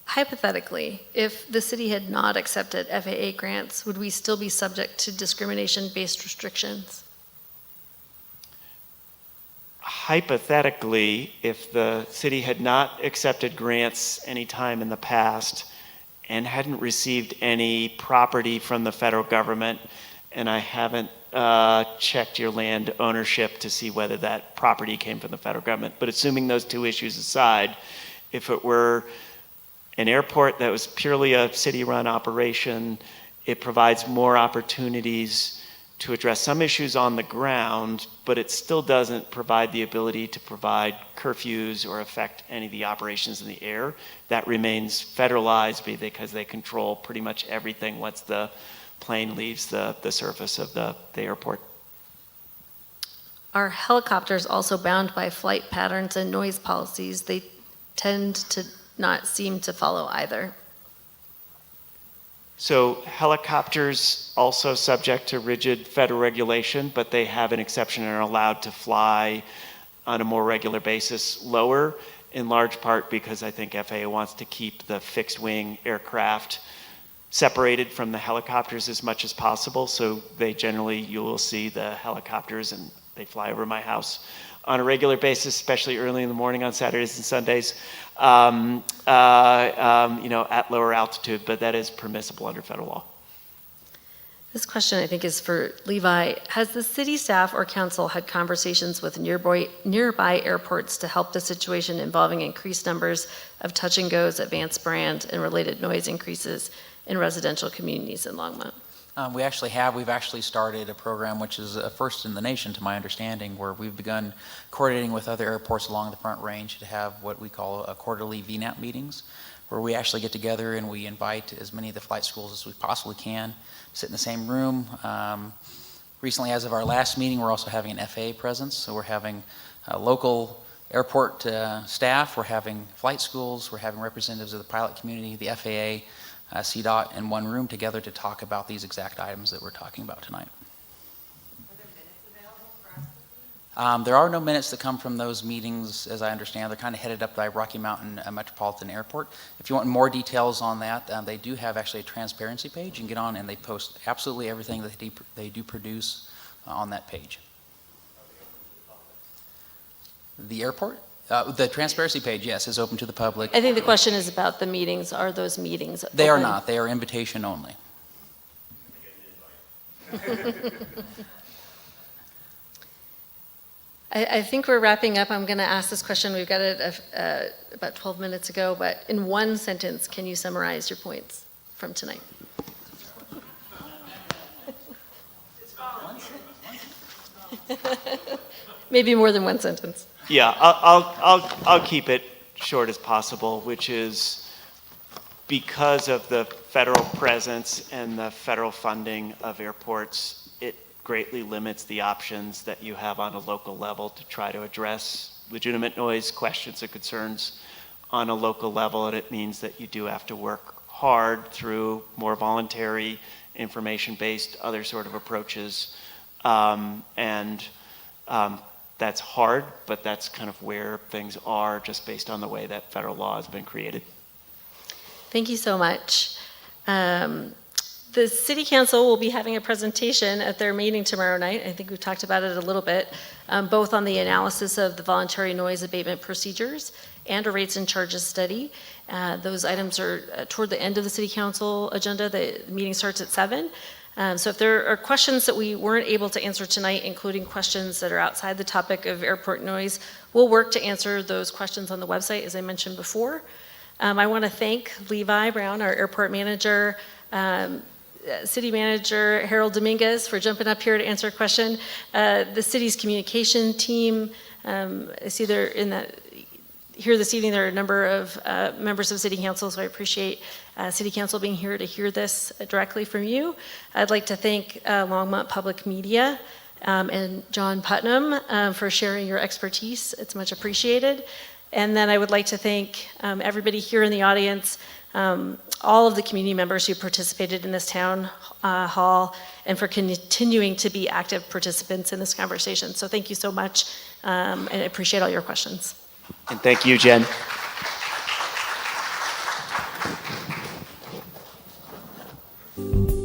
Hypothetically, if the city had not accepted FAA grants, would we still be subject to discrimination-based restrictions? Hypothetically, if the city had not accepted grants any time in the past and hadn't received any property from the federal government, and I haven't checked your land ownership to see whether that property came from the federal government, but assuming those two issues aside, if it were an airport that was purely a city-run operation, it provides more opportunities to address some issues on the ground, but it still doesn't provide the ability to provide curfews or affect any of the operations in the air. That remains federalized because they control pretty much everything once the plane leaves the surface of the airport. Are helicopters also bound by flight patterns and noise policies? They tend to not seem to follow either. So helicopters also subject to rigid federal regulation, but they have an exception and are allowed to fly on a more regular basis lower, in large part because I think FAA wants to keep the fixed wing aircraft separated from the helicopters as much as possible. So they generally, you will see the helicopters, and they fly over my house on a regular basis, especially early in the morning on Saturdays and Sundays, at lower altitude, but that is permissible under federal law. This question, I think, is for Levi. Has the city staff or council had conversations with nearby airports to help the situation involving increased numbers of touch and goes at Vance Brand and related noise increases in residential communities in Longmont? We actually have. We've actually started a program which is a first in the nation, to my understanding, where we've begun coordinating with other airports along the Front Range to have what we call a quarterly VNAP meetings, where we actually get together and we invite as many of the flight schools as we possibly can, sit in the same room. Recently, as of our last meeting, we're also having an FAA presence, so we're having local airport staff, we're having flight schools, we're having representatives of the pilot community, the FAA, CDOT in one room together to talk about these exact items that we're talking about tonight. Are there minutes available for us to see? There are no minutes that come from those meetings, as I understand. They're kind of headed up by Rocky Mountain Metropolitan Airport. If you want more details on that, they do have actually a transparency page. You can get on and they post absolutely everything that they do produce on that page. The airport? The transparency page, yes, is open to the public. I think the question is about the meetings. Are those meetings They are open? not. They are invitation only. I think we're wrapping up. I'm going to ask this question. We've got it about 12 minutes ago, but in one sentence, can you summarize your points from tonight? Maybe more than one sentence. Yeah, I'll keep it short as possible, which is because of the federal presence and the federal funding of airports, it greatly limits the options that you have on a local level to try to address legitimate noise questions or concerns on a local level, and it means that you do have to work hard through more voluntary, information-based, other sort of approaches, that's hard, but that's kind of where things are just based on the way that federal law has been created. Thank you so much. The City Council will be having a presentation at their meeting tomorrow night. I think we've talked about it a little bit, both on the analysis of the voluntary noise abatement procedures and a rates and charges study. Those items are toward the end of the City Council agenda. The meeting starts at 7. So if there are questions that we weren't able to answer tonight, including questions that are outside the topic of airport noise, we'll work to answer those questions on the website, as I mentioned before. I want to thank Levi Brown, our airport manager, City Manager Harold Dominguez for jumping up here to answer a question. The city's communication team, I see they're here this evening. There are a number of members of City Council, so I appreciate City Council being here to hear this directly from you. I'd like to thank Longmont Public Media and John Putnam for sharing your expertise. It's much appreciated. And then I would like to thank everybody here in the audience, all of the community members who participated in this town hall, and for continuing to be active participants in this conversation. So thank you so much, and I appreciate all your questions. And thank you, Jen. Thank you.